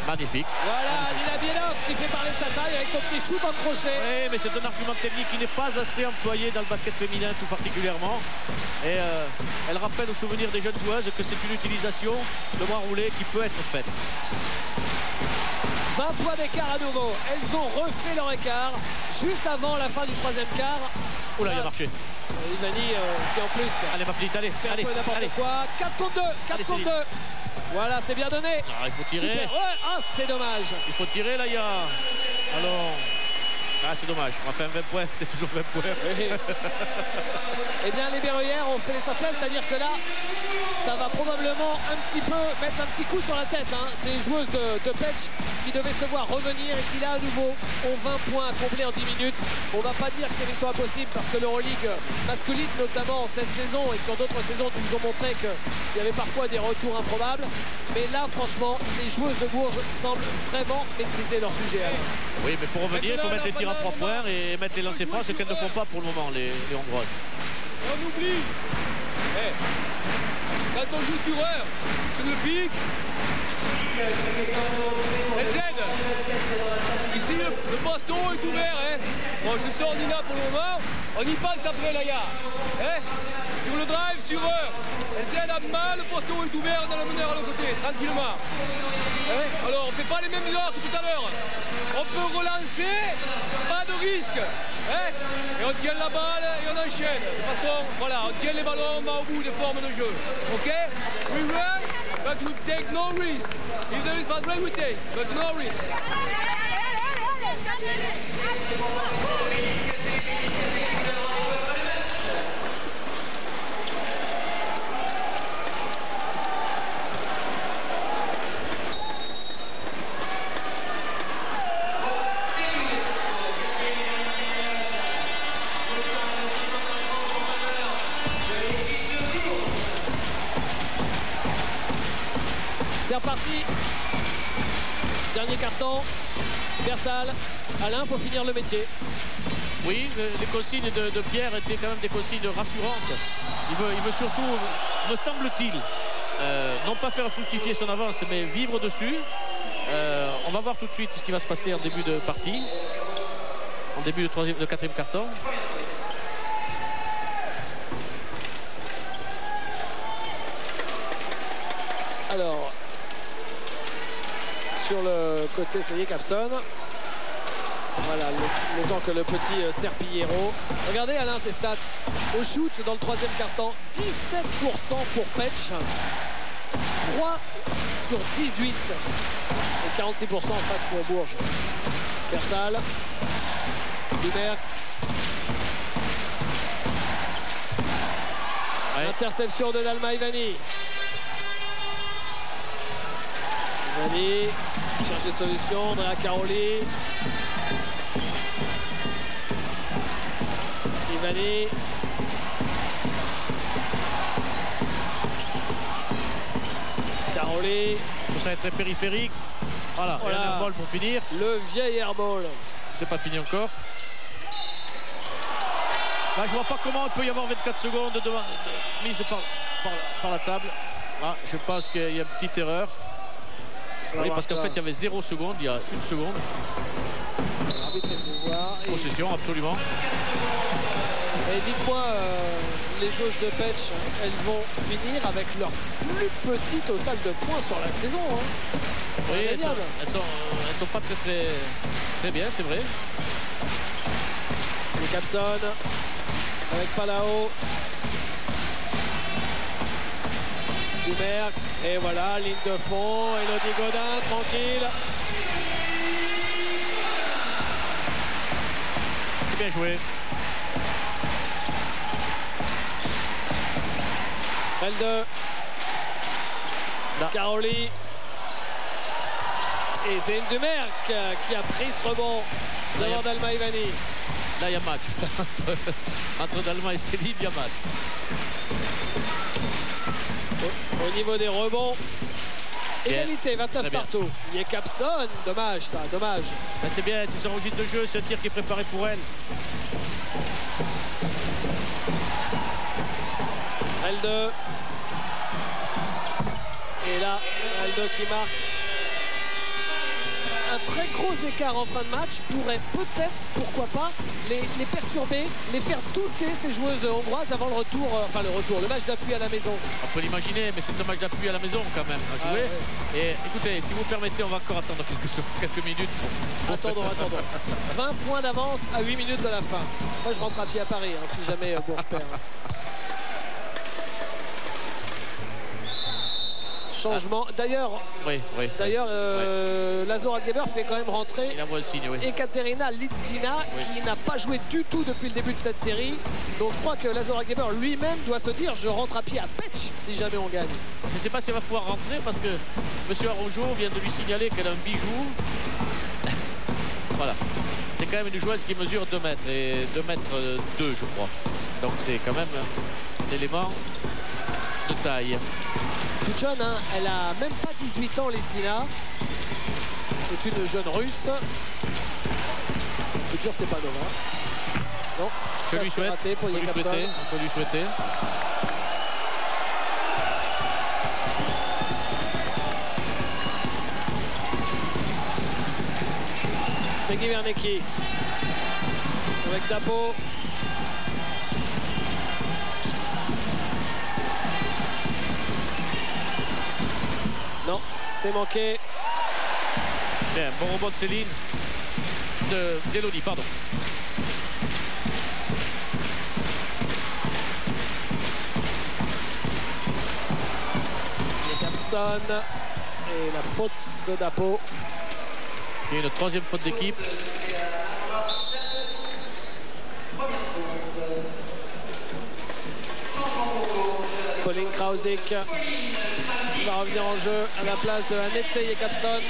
Magnifique. Voilà, Nina Bielov qui fait parler sa taille avec son petit shoot en crochet. Oui, mais c'est un argument technique qui n'est pas assez employé dans le basket féminin tout particulièrement. Et elle rappelle au souvenir des jeunes joueuses que c'est une utilisation de bras roulés qui peut être faite. 20 points d'écart à nouveau. Elles ont refait leur écart juste avant la fin du 3e quart. Oula, il a marché. Ivani qui en plus allez, ma petite, allez, fait allez, un peu n'importe quoi. 4 contre 2, 4 contre 2. Voilà, c'est bien donné. Ah, il faut tirer. Super. Ouais, ah, c'est dommage. Il faut tirer, là, il y a... Alors... Ah, c'est dommage. Enfin, 20 points, c'est toujours 20 points. Oui. Eh bien, les Berruyères ont fait l'essentiel, c'est-à-dire que là, ça va probablement un petit peu mettre un petit coup sur la tête hein, des joueuses de Pech qui devaient se voir revenir et qui là, à nouveau, ont 20 points à combler en 10 minutes. On ne va pas dire que c'est mission impossible parce que l'Euroleague masculine, notamment cette saison et sur d'autres saisons, nous ont montré qu'il y avait parfois des retours improbables. Mais là, franchement, les joueuses de Bourges semblent vraiment maîtriser leur sujet. Alors. Oui, mais pour revenir, il faut mettre les tirs à 3 points et mettre les lancers francs, ce qu'elles ne font pas pour le moment, les Hongroises. On oublie. Hey. Quand on joue sur heure, sur le pic, elles aident. Ici, le baston est ouvert. Hein. Bon, je sors Nina pour le moment. On y passe après, la gars. Hein. Sur le drive, sur heure. Elles aident à mal, le baston est ouvert dans la meneur à l'autre côté, tranquillement. Hein. Alors, on ne fait pas les mêmes erreurs que tout à l'heure. On peut relancer, pas de risque. Hein. Et on tient la balle et on enchaîne. De toute façon, voilà, on tient les ballons, on va au bout des formes de jeu. OK? We run, but we take no risk. If there is fast break, we take, but no risk. C'est reparti. Dernier carton. Bertal. Alain, faut finir le métier. Oui, les consignes de Pierre étaient quand même des consignes rassurantes. Il veut surtout, me semble-t-il, non pas faire fructifier son avance, mais vivre dessus. On va voir tout de suite ce qui va se passer en début de partie. En début de 4e carton. Alors, sur le côté, ça y est, Capson. Voilà, le temps que le petit Serpillero. Regardez Alain ses stats. Au shoot dans le 3e carton, 17% pour Pech. 3 sur 18. Et 46% en face pour Bourges. Bertal. Dumerc. Ouais. Interception de Dalma Ivani. Ivani cherche des solutions. Andrea Caroli. Ivani. Caroli. Ça va être très périphérique. Voilà, et un airball pour finir. Le vieil airball. C'est pas fini encore. Là, je vois pas comment il peut y avoir 24 secondes de mise par la table. Ah, je pense qu'il y a une petite erreur. Oui, parce qu'en fait, il y avait 0 seconde, il y a 1 seconde. L'arbitre est venu voir. Possession, absolument. Et dites-moi, les joueuses de Petch, elles vont finir avec leur plus petit total de points sur la saison. Hein. Oui, elles sont pas très bien, c'est vrai. Jacobson avec Palao. Dumerc. Et voilà, ligne de fond. Elodie Godin, tranquille. C'est bien joué. L2. Caroli. Et c'est une Dumerc qui a pris ce rebond devant Dalma Ivani. Là, il y a match. entre Dalma et Céline, il y a match. Au niveau des rebonds, égalité, 29 partout. Jacobson, dommage ça, dommage. Ben, c'est bien, c'est son registre de jeu, c'est un tir qui est préparé pour elle. L2. Et là, L2 qui marque. Un très gros écart en fin de match pourrait peut-être, pourquoi pas, les perturber, les faire douter ces joueuses hongroises avant le retour, le match d'appui à la maison. On peut l'imaginer, mais c'est un match d'appui à la maison quand même à jouer. Ah, ouais. Et écoutez, si vous permettez, on va encore attendre quelques minutes. Attendons. 20 points d'avance à 8 minutes de la fin. Moi, je rentre à pied à Paris, hein, si jamais Bourges perd. Changement. D'ailleurs, Laszlo Radgeber fait quand même rentrer Ekaterina Litzina qui n'a pas joué du tout depuis le début de cette série. Donc je crois que Laszlo Radgeber lui-même doit se dire je rentre à pied à Petch si jamais on gagne. Je ne sais pas si elle va pouvoir rentrer parce que M. Araujo vient de lui signaler qu'elle a un bijou. Voilà. C'est quand même une joueuse qui mesure 2 mètres et 2 mètres 2 je crois. Donc c'est quand même un élément de taille. Toute jeune, hein, elle a même pas 18 ans, Litzina. C'est une jeune russe. Futur Stepanova. Non, ça c'est raté pour Jacobson. On peut lui souhaiter. Segui Vernecki avec Dapo. Non, c'est manqué. Bien, bon rebond de Céline. D'Elodie, pardon. Jacobson et la faute de Dapo. Et une 3e faute d'équipe. Pauline Krausik va revenir en jeu à la place de Annette Jacobson.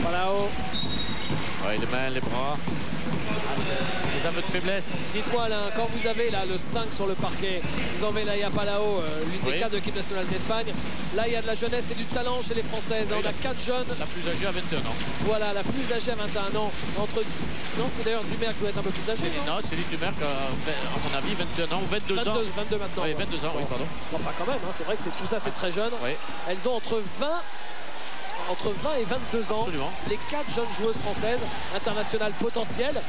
Palao. Ouais, les mains, les bras. Les aveux de faiblesse. Dites-moi là, quand vous avez là le 5 sur le parquet, vous en avez Laia Palao, l'une des 4 de l'équipe nationale d'Espagne. Là, il y a de la jeunesse et du talent chez les Françaises. Oui, on a 4 jeunes. La plus âgée à 21 ans. Voilà, la plus âgée à 21 ans. Non, c'est d'ailleurs Dumerc qui doit être un peu plus âgée. Non, Céline Dumerc, à mon avis, 21 ans ou 22 ans. 22 maintenant. Oui, 22 ans, oui, pardon. Enfin, quand même, hein, c'est vrai que tout ça, c'est très jeune. Oui. Elles ont entre 20 et 22 ans. Absolument. Les 4 jeunes joueuses françaises, internationales potentielles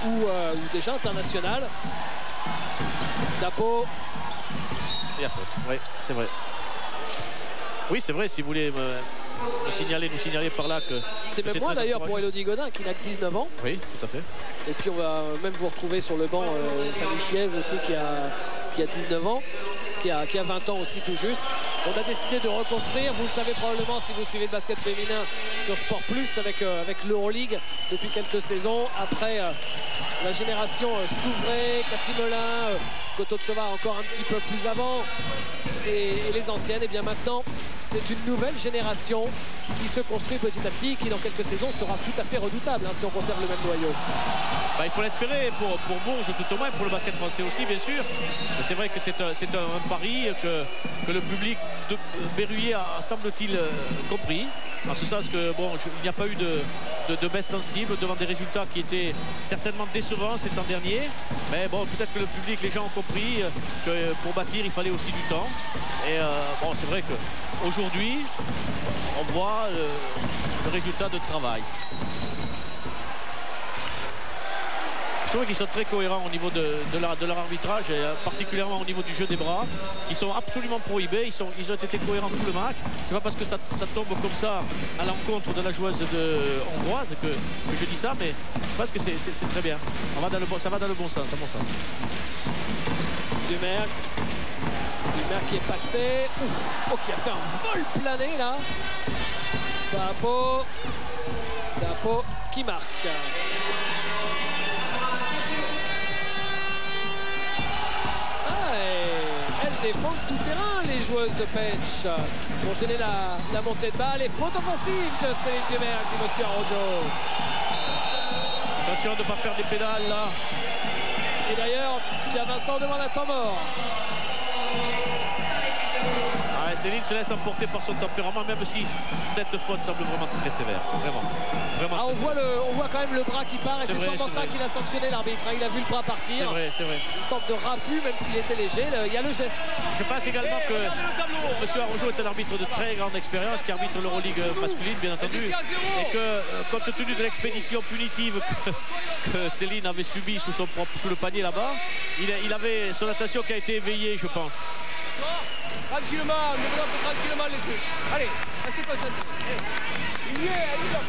ou déjà internationales. Dapo. Il y a faute, oui, c'est vrai. Oui, c'est vrai, si vous voulez nous signaler par là que... C'est même moi d'ailleurs pour Elodie Godin qui n'a que 19 ans. Oui, tout à fait. Et puis on va même vous retrouver sur le banc Fanny Chiez aussi qui a 19 ans. Qui a 20 ans aussi tout juste. On a décidé de reconstruire, vous le savez probablement si vous suivez le basket féminin sur Sport Plus avec l'Euroleague depuis quelques saisons. Après la génération Souvray, Cathy Melin, Kototchova encore un petit peu plus avant et les anciennes. Et bien maintenant c'est une nouvelle génération qui se construit petit à petit, qui dans quelques saisons sera tout à fait redoutable hein, si on conserve le même noyau. Bah, il faut l'espérer pour Bourges tout au moins, pour le basket français aussi bien sûr. C'est vrai que c'est un pari que le public de Berruyer a semble-t-il compris. En ce sens que bon, il n'y a pas eu de baisse sensible devant des résultats qui étaient certainement décevants cet an dernier. Mais bon, peut-être que le public, les gens ont compris que pour bâtir, il fallait aussi du temps. Et bon, c'est vrai qu'aujourd'hui, on voit le résultat de travail. Je trouve qu'ils sont très cohérents au niveau de leur arbitrage, et particulièrement au niveau du jeu des bras, qui sont absolument prohibés. Ils ont été cohérents tout le match. C'est pas parce que ça tombe comme ça à l'encontre de la joueuse hongroise que je dis ça, mais je pense que c'est très bien. Ça va dans le bon sens, à mon sens. Dumergue qui est passé. Ouf, oh, qui a fait un vol plané là. Dapo qui marque. Elles défendent tout terrain, les joueuses de Pécs, pour gêner la montée de balle. Et faute offensive de Céline Dumergue, du monsieur Arrojo. Attention de ne pas perdre des pédales là. Et d'ailleurs, Pierre Vincent demande un temps mort. Ah, Céline se laisse emporter par son tempérament, même si cette faute semble vraiment très sévère. Vraiment ah, on voit quand même le bras qui part, et c'est sûrement ça qu'il a sanctionné l'arbitre. Il a vu le bras partir. C'est vrai. Une sorte de raffut, même s'il était léger. Il y a le geste. Je pense également que M. Arrojo est un arbitre de très grande expérience qui arbitre l'Euroleague masculine, bien entendu. Et que, compte tenu de l'expédition punitive que Céline avait subie sous le panier là-bas, son attention qui a été éveillée, je pense. Tranquillement, tranquillement les trucs. Allez, restez concentrés. Il y est, allez là.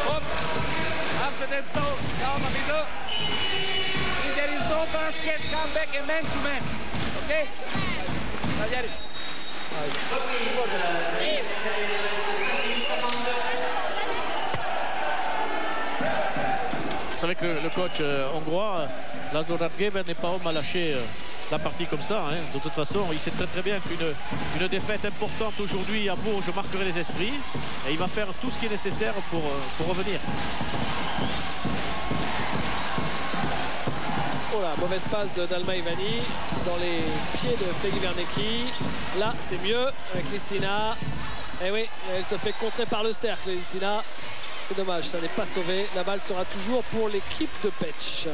Hop. After that zone, down Marido. If there is no basket, come back and man to man. Okay? Allez. Vous savez que le coach hongrois, Laszlo Radgeber, n'est pas homme à lâcher la partie comme ça. Hein. De toute façon, il sait très bien qu'une défaite importante aujourd'hui à Bourges marquerait les esprits. Et il va faire tout ce qui est nécessaire pour revenir. Oh là, mauvaise passe de Dalma Ivani dans les pieds de Feli Vernecki. Là, c'est mieux avec Lissina. Et oui, elle se fait contrer par le cercle, Lissina. C'est dommage, ça n'est pas sauvé. La balle sera toujours pour l'équipe de Pécs.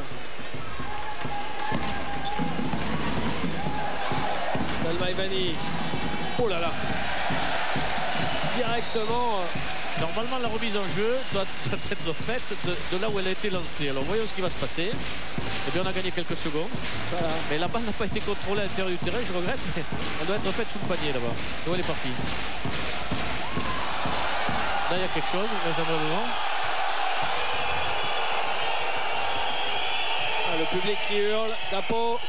Dalma Ivani. Oh là là. Directement. Normalement, la remise en jeu doit être faite de là où elle a été lancée. Alors, voyons ce qui va se passer. Eh bien, on a gagné quelques secondes. Voilà. Mais la balle n'a pas été contrôlée à l'intérieur du terrain, je regrette. Mais elle doit être faite sous le panier là-bas. Où elle est partie. Là, il y a quelque chose, vraisemblablement. Ah, le public qui hurle. Dapo.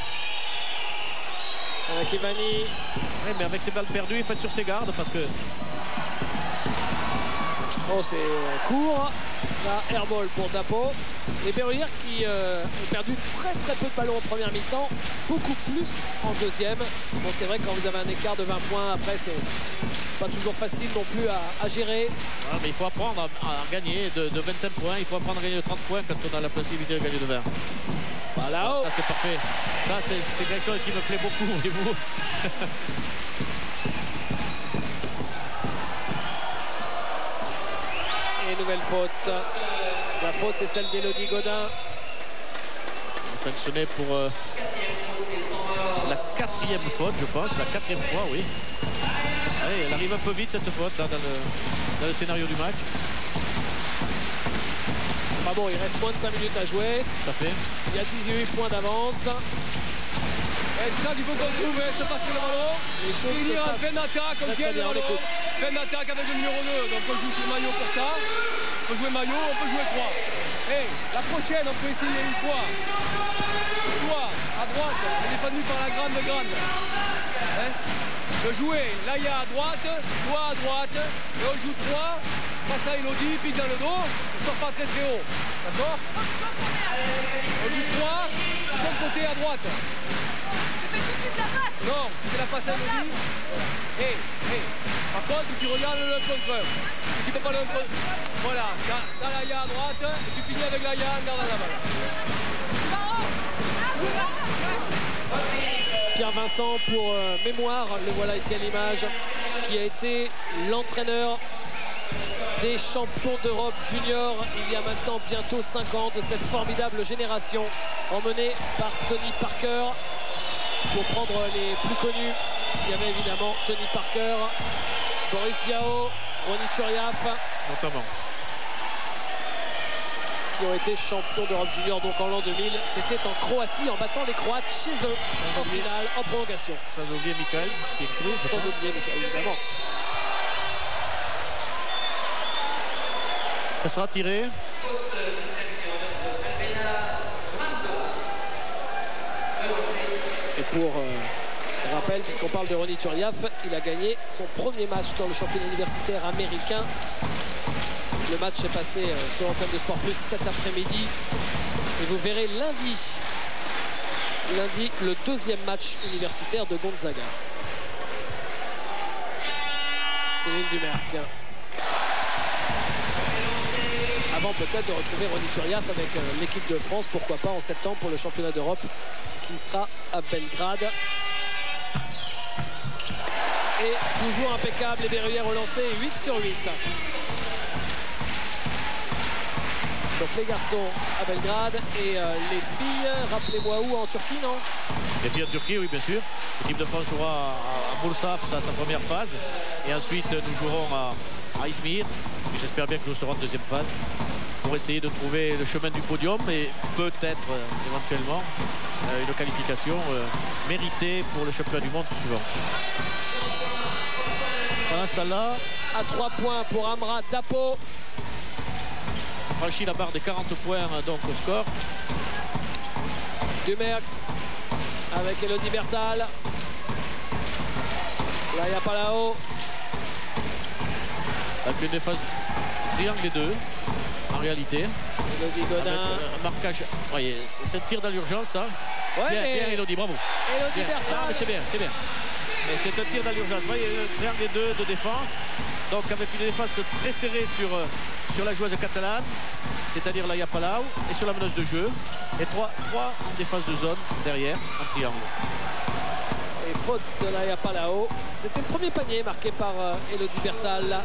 Avec Ivani. Oui, mais avec ses balles perdues, il faut être sur ses gardes parce que... Oh, c'est court. Là, airball pour Dapo. Les Berruyer qui ont perdu très peu de ballons en première mi-temps, beaucoup plus en deuxième. Bon, c'est vrai que quand vous avez un écart de 20 points, après c'est pas toujours facile non plus à gérer. Ouais, mais il faut apprendre à gagner de 25 points. Il faut apprendre à gagner de 30 points quand on a la possibilité de gagner de 20. Voilà. Ça c'est parfait. Ça c'est quelque chose qui me plaît beaucoup, voyez-vous. Et nouvelle faute. La faute, c'est celle d'Élodie Godin. Sanctionné pour la 4e faute, je pense. La 4e fois, oui. Allez, elle arrive un peu vite cette faute là, dans le scénario du match. Enfin bon, il reste moins de 5 minutes à jouer. Ça fait. Il y a 18 points d'avance. Et ça, il faut qu'on trouve, c'est parti le ballon. Il y a un fin d'attaque, on tient le ballon. Fin d'attaque avec le numéro 2. Donc on joue sur maillot pour ça. On peut jouer maillot, on peut jouer 3. Et la prochaine, on peut essayer une fois. Soit à droite, on est défendu par la grande. Hein, de jouer, là il y a à droite, 3 à droite, et on joue 3. passe à Elodie, pique dans le dos, ne sort pas très haut. D'accord? On joue 3, de son côté à droite. Non, c'est la passe à Elodie. Hey. Par contre, tu regardes le contre. Tu peux pas le contre. Voilà, dans la ya à droite, et tu finis avec la ya en gardant la balle. Pierre Vincent, pour mémoire, le voilà ici à l'image, qui a été l'entraîneur des champions d'Europe junior il y a maintenant bientôt 5 ans, de cette formidable génération emmenée par Tony Parker. Pour prendre les plus connus, il y avait évidemment Tony Parker, Boris Diaw, Ronny Turiaf notamment, qui ont été champions d'Europe junior donc en l'an 2000. C'était en Croatie en battant les Croates chez eux en finale, en prolongation. Sans oublier Michael, qui est clé. Sans oublier Michael, évidemment. Ça sera tiré. Et pour rappel, puisqu'on parle de Ronny Turiaf, il a gagné son premier match dans le championnat universitaire américain. Le match est passé sur l'antenne de Sport Plus cet après-midi. Et vous verrez lundi, le deuxième match universitaire de Gonzaga. Céline Dumerc. Avant peut-être de retrouver Ronny Turiaf avec l'équipe de France, pourquoi pas en septembre pour le championnat d'Europe qui sera à Belgrade. Et toujours impeccable, les Berruyères au lancer, 8 sur 8. Donc les garçons à Belgrade et les filles, rappelez-moi où, en Turquie, non? Les filles en Turquie, oui, bien sûr. L'équipe de France jouera à Bursa, sa première phase. Et ensuite, nous jouerons à Izmir. J'espère bien que nous serons en deuxième phase pour essayer de trouver le chemin du podium et peut-être éventuellement une qualification méritée pour le championnat du monde suivant. Pendant ce temps-là, à 3 points pour Amra Dapo. Franchit la barre des 40 points donc au score. Dumerc avec Elodie Bertal. Là, Palao. Avec une défense triangle les deux, en réalité. Elodie Godin. Avec un marquage. Voyez, c'est un tir dans l'urgence, ça. Ouais, bien, Elodie, bravo. Elodie Bertal. C'est bien, c'est bien. Mais c'est un tir dans l'urgence. Vous voyez, un triangle les deux de défense. Donc avec une défense très serrée sur la joueuse catalane, c'est-à-dire la Palau, et sur la meneuse de jeu. Et trois en défense de zone derrière, en triangle. Et faute de la Palao. C'était le premier panier marqué par Elodie Bertal.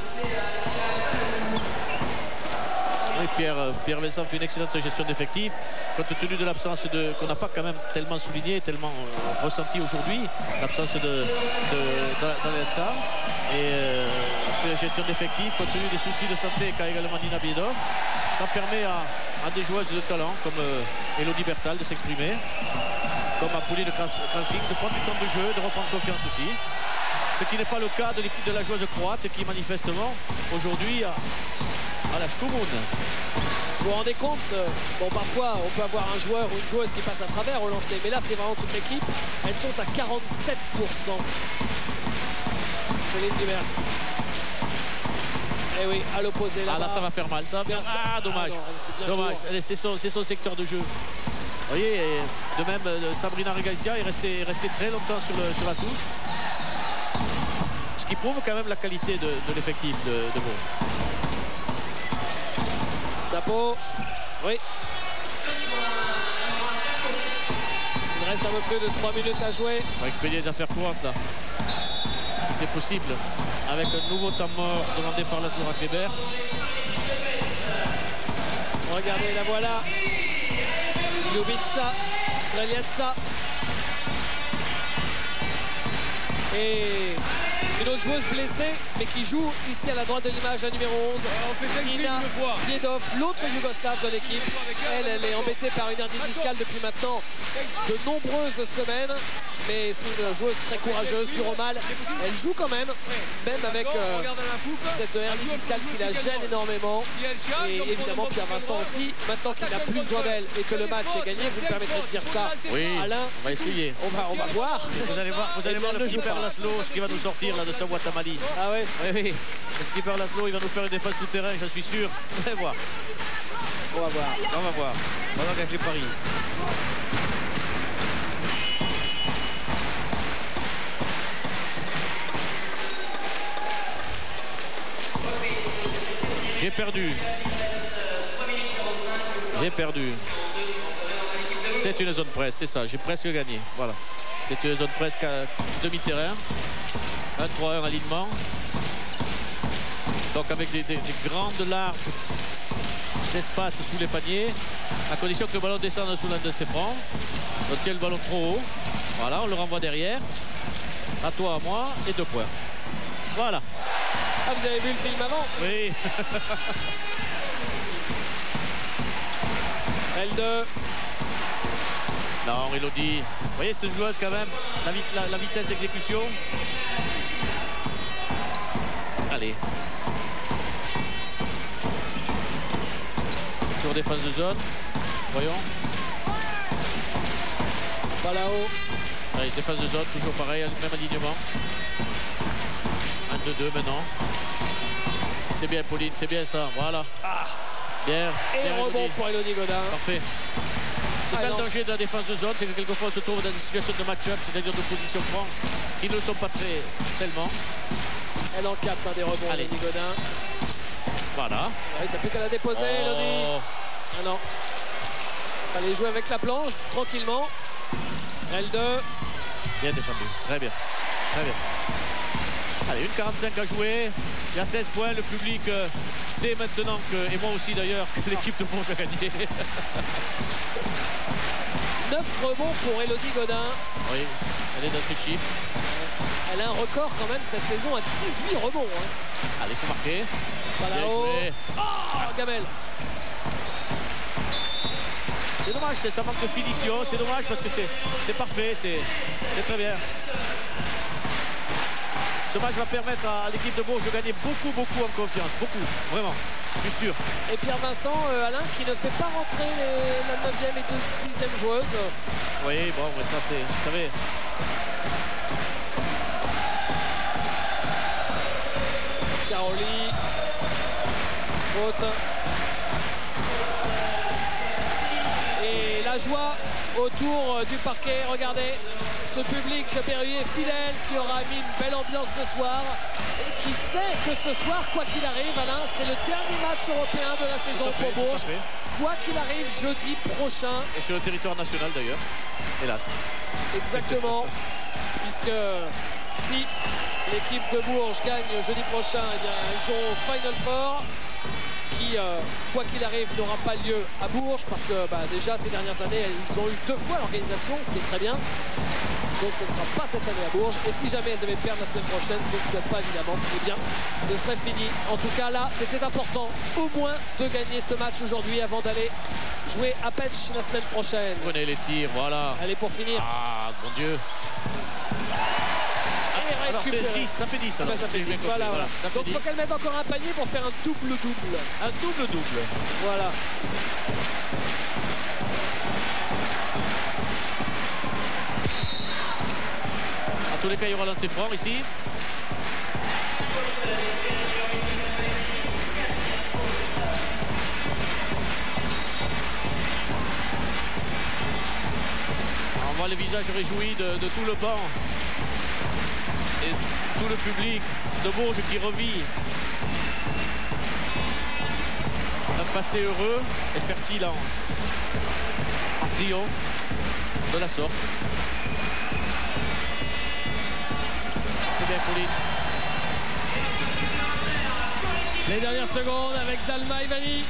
Oui, Pierre Vincent fait une excellente gestion d'effectifs, compte tenu de l'absence qu'on n'a pas quand même tellement souligné, tellement ressenti aujourd'hui, l'absence d'Aletsa. Et fait la gestion d'effectifs, compte tenu des soucis de santé qu'a également Nina Biedov. Ça permet à des joueuses de talent comme Elodie Bertal de s'exprimer, comme à Pauline Kravchik de prendre du temps de jeu, de reprendre confiance aussi. Ce qui n'est pas le cas de l'équipe de la joueuse croate qui manifestement aujourd'hui à la Shkumun. Vous vous rendez compte, bon, parfois on peut avoir un joueur ou une joueuse qui passe à travers au lancer, mais là c'est vraiment toute l'équipe. Elles sont à 47%. Céline Dumerc. Et oui, à l'opposé là. Ah là ça va faire mal, ça. Ah dommage. Ah, non, dommage. C'est son secteur de jeu. Vous voyez, de même Sabrina Regacia est restée très longtemps sur la touche. Ce qui prouve quand même la qualité de l'effectif de Bourges. Dapo, oui. Il reste un peu plus de 3 minutes à jouer. On va expédier les affaires courantes là, si c'est possible, avec un nouveau temps mort demandé par la Slovak-Weber. Regardez, la voilà. Ljubica, Dreliatsa. Et une autre joueuse blessée, mais qui joue ici à la droite de l'image, la numéro 11. Nina Biedov, l'autre yougoslave de l'équipe. Elle est embêtée par une hernie discale depuis maintenant de nombreuses semaines. Mais c'est une joueuse très courageuse, du Romal. Elle joue quand même avec cette hernie discale qui la gêne énormément. Et évidemment Pierre Vincent aussi, maintenant qu'il n'a plus besoin d'elle et que le match est gagné, vous me permettrez de dire ça, oui, Alain. On va essayer. On va voir. Vous allez voir le petit père Laszlo, ce qui va nous sortir là de sa boîte à malice. Ah ouais. Oui, le skipper Laszlo, il va nous faire une défense tout terrain, j'en suis sûr. On va voir. On va voir. On va voir. On va gagner Paris. J'ai perdu. J'ai perdu. C'est une zone presse, c'est ça. J'ai presque gagné. Voilà. C'est une zone presque à demi-terrain. 1-3-1 alignement. Donc avec des grandes larges espaces sous les paniers, à condition que le ballon descende sous l'un de ses fronts. On tient le ballon trop haut. Voilà, on le renvoie derrière. À toi, à moi, et 2 points. Voilà. Ah, vous avez vu le film avant? Oui. L2. Non, Elodie. Vous voyez cette joueuse quand même, la vitesse d'exécution. Allez. Sur défense de zone. Voyons. Pas là-haut. Allez, défense de zone, toujours pareil, même alignement. 1-2-2 maintenant. C'est bien Pauline, c'est bien ça, voilà. Ah. Bien. Et bien rebond Elodie. pour Elodie Godin. Parfait. C'est ça le Alors. danger de la défense de zone, c'est que quelquefois on se trouve dans des situations de match-up, c'est-à-dire de position franche, qui ne le sont pas tellement. Elle en capte des rebonds, Allez. Elodie Godin. Voilà. Ouais, t'as plus qu'à la déposer, Elodie. Oh. Ah non. Fallait jouer avec la planche, tranquillement. L2. Bien défendu, très bien. Très bien. Allez, 1:45 à jouer. Il y a 16 points. Le public sait maintenant que, et moi aussi d'ailleurs, que l'équipe de Bourges a gagné. 9 rebonds pour Elodie Godin. Oui, elle est dans ses chiffres. Elle a un record quand même cette saison à 18 rebonds. Hein. Allez, il faut marquer. Pas Bien là-haut. joué. Oh, Gamel. C'est dommage, ça manque de finition. C'est dommage parce que c'est parfait. C'est très bien. Ce match va permettre à l'équipe de Bourges de gagner beaucoup en confiance. Beaucoup, vraiment, je suis sûr. Et Pierre-Vincent, Alain, qui ne fait pas rentrer la 9e et 10e joueuse. Oui, bon, mais ça c'est, vous savez. Caroli. Faute. Et la joie autour du parquet. Regardez ce public berruyer fidèle qui aura mis une belle ambiance ce soir. Et qui sait que ce soir, quoi qu'il arrive, Alain, c'est le dernier match européen de la saison pour Bourges. Quoi qu'il arrive, jeudi prochain. Et sur le territoire national d'ailleurs, hélas. Exactement. Puisque si l'équipe de Bourges gagne jeudi prochain, eh bien, ils joueront au Final Four. Qui, quoi qu'il arrive, n'aura pas lieu à Bourges parce que déjà ces dernières années, ils ont eu 2 fois l'organisation, ce qui est très bien. Donc ce ne sera pas cette année à Bourges. Et si jamais elle devait perdre la semaine prochaine, ce que je ne souhaite pas évidemment, eh bien, ce serait fini. En tout cas, là, c'était important au moins de gagner ce match aujourd'hui avant d'aller jouer à Petch la semaine prochaine. Prenez les tirs, voilà. Allez, pour finir. Ah, mon Dieu. Alors c'est 10, ça fait 10 alors. Ça fait 10, voilà. Ça fait donc il faut qu'elle mette encore un panier pour faire un double-double. Un double-double. Voilà. En tous les cas, il y aura lancé franc ici. On voit le visage réjoui de tout le banc. Et tout le public de Bourges qui revit un passé heureux et fertile en triomphe de la sorte. C'est bien Pauline. Les dernières secondes avec Dalma Ivani.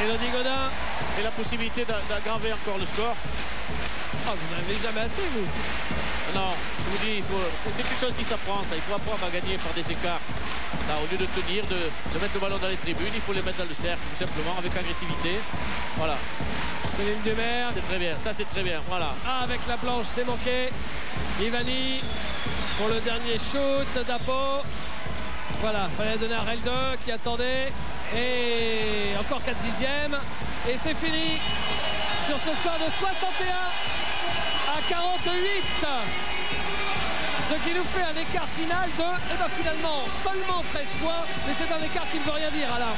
Elodie Godin. Et la possibilité d'aggraver encore le score. Oh, vous n'avez jamais assez, vous. Non, je vous dis, c'est quelque chose qui s'apprend, ça. Il faut apprendre à gagner par des écarts. Là, au lieu de tenir, de mettre le ballon dans les tribunes, il faut les mettre dans le cercle, tout simplement, avec agressivité. Voilà. Céline Dumer. C'est très bien, ça c'est très bien, voilà. Ah, avec la planche, c'est manqué. Ivani pour le dernier shoot d'Apo. Voilà, fallait donner à Relde qui attendait. Et encore 4 dixièmes. Et c'est fini sur ce score de 61 à 48. Ce qui nous fait un écart final de, finalement, seulement 13 points. Mais c'est un écart qui ne veut rien dire, Alain.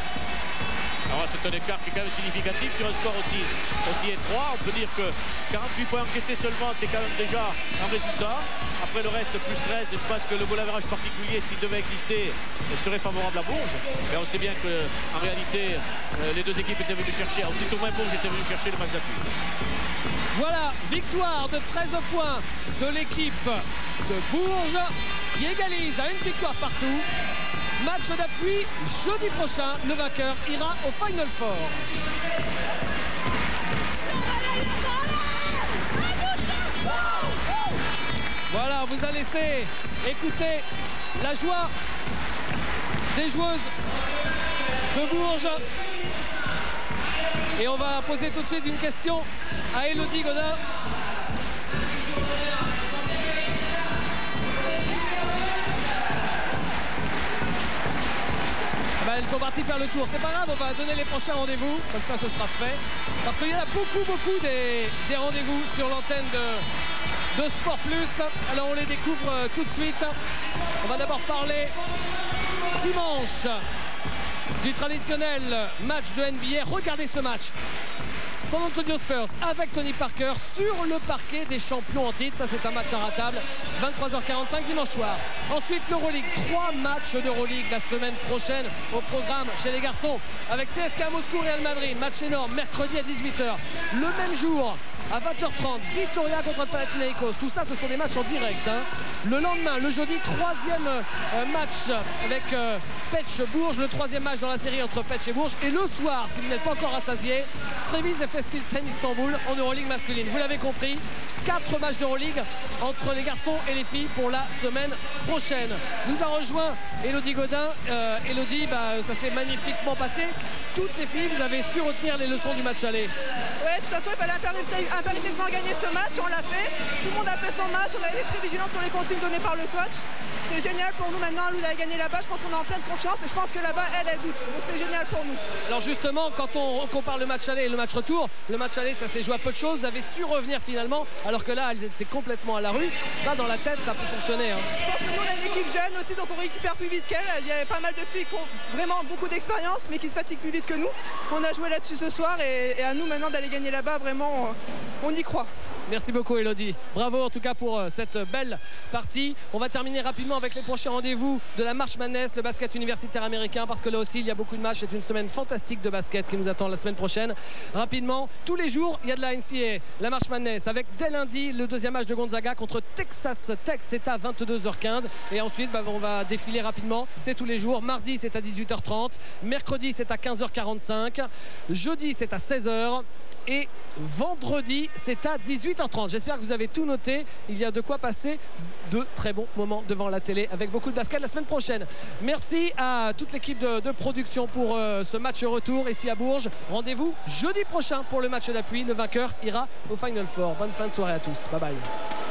Alors c'est un écart qui est quand même significatif sur un score aussi étroit. On peut dire que 48 points encaissés seulement, c'est quand même déjà un résultat. Après le reste, plus 13, je pense que le goal average particulier, s'il devait exister, serait favorable à Bourges. Mais on sait bien qu'en réalité, les deux équipes étaient venues chercher, ou plutôt moins Bourges était venu chercher le match d'appui. Voilà, victoire de 13 points de l'équipe de Bourges qui égalise à une victoire partout. Match d'appui jeudi prochain. Le vainqueur ira au Final Four. Voilà, on vous a laissé écouter la joie des joueuses de Bourges. Et on va poser tout de suite une question à Élodie Godin. Elles sont parties faire le tour. C'est pas grave, on va donner les prochains rendez-vous. Comme ça, ce sera fait. Parce qu'il y en a beaucoup des rendez-vous sur l'antenne de Sport Plus. Alors, on les découvre tout de suite. On va d'abord parler dimanche du traditionnel match de NBA. Regardez ce match. San Antonio Spurs avec Tony Parker sur le parquet des champions en titre. Ça, c'est un match inratable. 23h45 dimanche soir. Ensuite, l'Euroleague. 3 matchs d'Euroleague la semaine prochaine au programme chez les garçons. Avec CSKA Moscou, Real Madrid. Match énorme, mercredi à 18h. Le même jour, à 20h30, Vitoria contre Panathinaikos. Tout ça, ce sont des matchs en direct. Le lendemain, le jeudi, 3e match avec Pech Bourges. Le 3e match dans la série entre Pech et Bourges. Et le soir, si vous n'êtes pas encore rassasié, Trevize FS Pilsen Istanbul en Euroleague masculine. Vous l'avez compris, 4 matchs d'Euroleague entre les garçons et les filles pour la semaine prochaine. Nous a rejoint Élodie Godin. Élodie, ça s'est magnifiquement passé. Toutes les filles, vous avez su retenir les leçons du match aller. Oui, de toute façon, il fallait impérativement gagner ce match. On l'a fait. Tout le monde a fait son match. On a été très vigilante sur les consignes données par le coach. C'est génial pour nous maintenant. Lou a gagné là-bas. Je pense qu'on est en pleine confiance. Et je pense que là-bas, elle doute. Donc c'est génial pour nous. Alors justement, quand on compare le match aller et le match retour, le match aller, ça s'est joué à peu de choses. Vous avez su revenir finalement, alors que là, elles étaient complètement à la rue. Ça, dans la tête, ça peut fonctionner. Je pense que nous, on a une équipe jeune aussi, donc on récupère plus vite qu'elle. Il y a pas mal de filles qui ont vraiment beaucoup d'expérience, mais qui se fatiguent plus vite que nous. On a joué là-dessus ce soir et à nous maintenant d'aller gagner là-bas, vraiment, on y croit. Merci beaucoup Élodie. Bravo en tout cas pour cette belle partie. On va terminer rapidement avec les prochains rendez-vous de la March Madness, le basket universitaire américain, parce que là aussi il y a beaucoup de matchs. C'est une semaine fantastique de basket qui nous attend la semaine prochaine. Rapidement, tous les jours il y a de la NCAA, la March Madness, avec dès lundi le 2e match de Gonzaga contre Texas Tech. C'est à 22h15 et ensuite on va défiler rapidement. C'est tous les jours. Mardi c'est à 18h30, mercredi c'est à 15h45, jeudi c'est à 16h. Et vendredi, c'est à 18h30. J'espère que vous avez tout noté. Il y a de quoi passer de très bons moments devant la télé avec beaucoup de basket la semaine prochaine. Merci à toute l'équipe de production pour ce match retour ici à Bourges. Rendez-vous jeudi prochain pour le match d'appui. Le vainqueur ira au Final Four. Bonne fin de soirée à tous. Bye bye.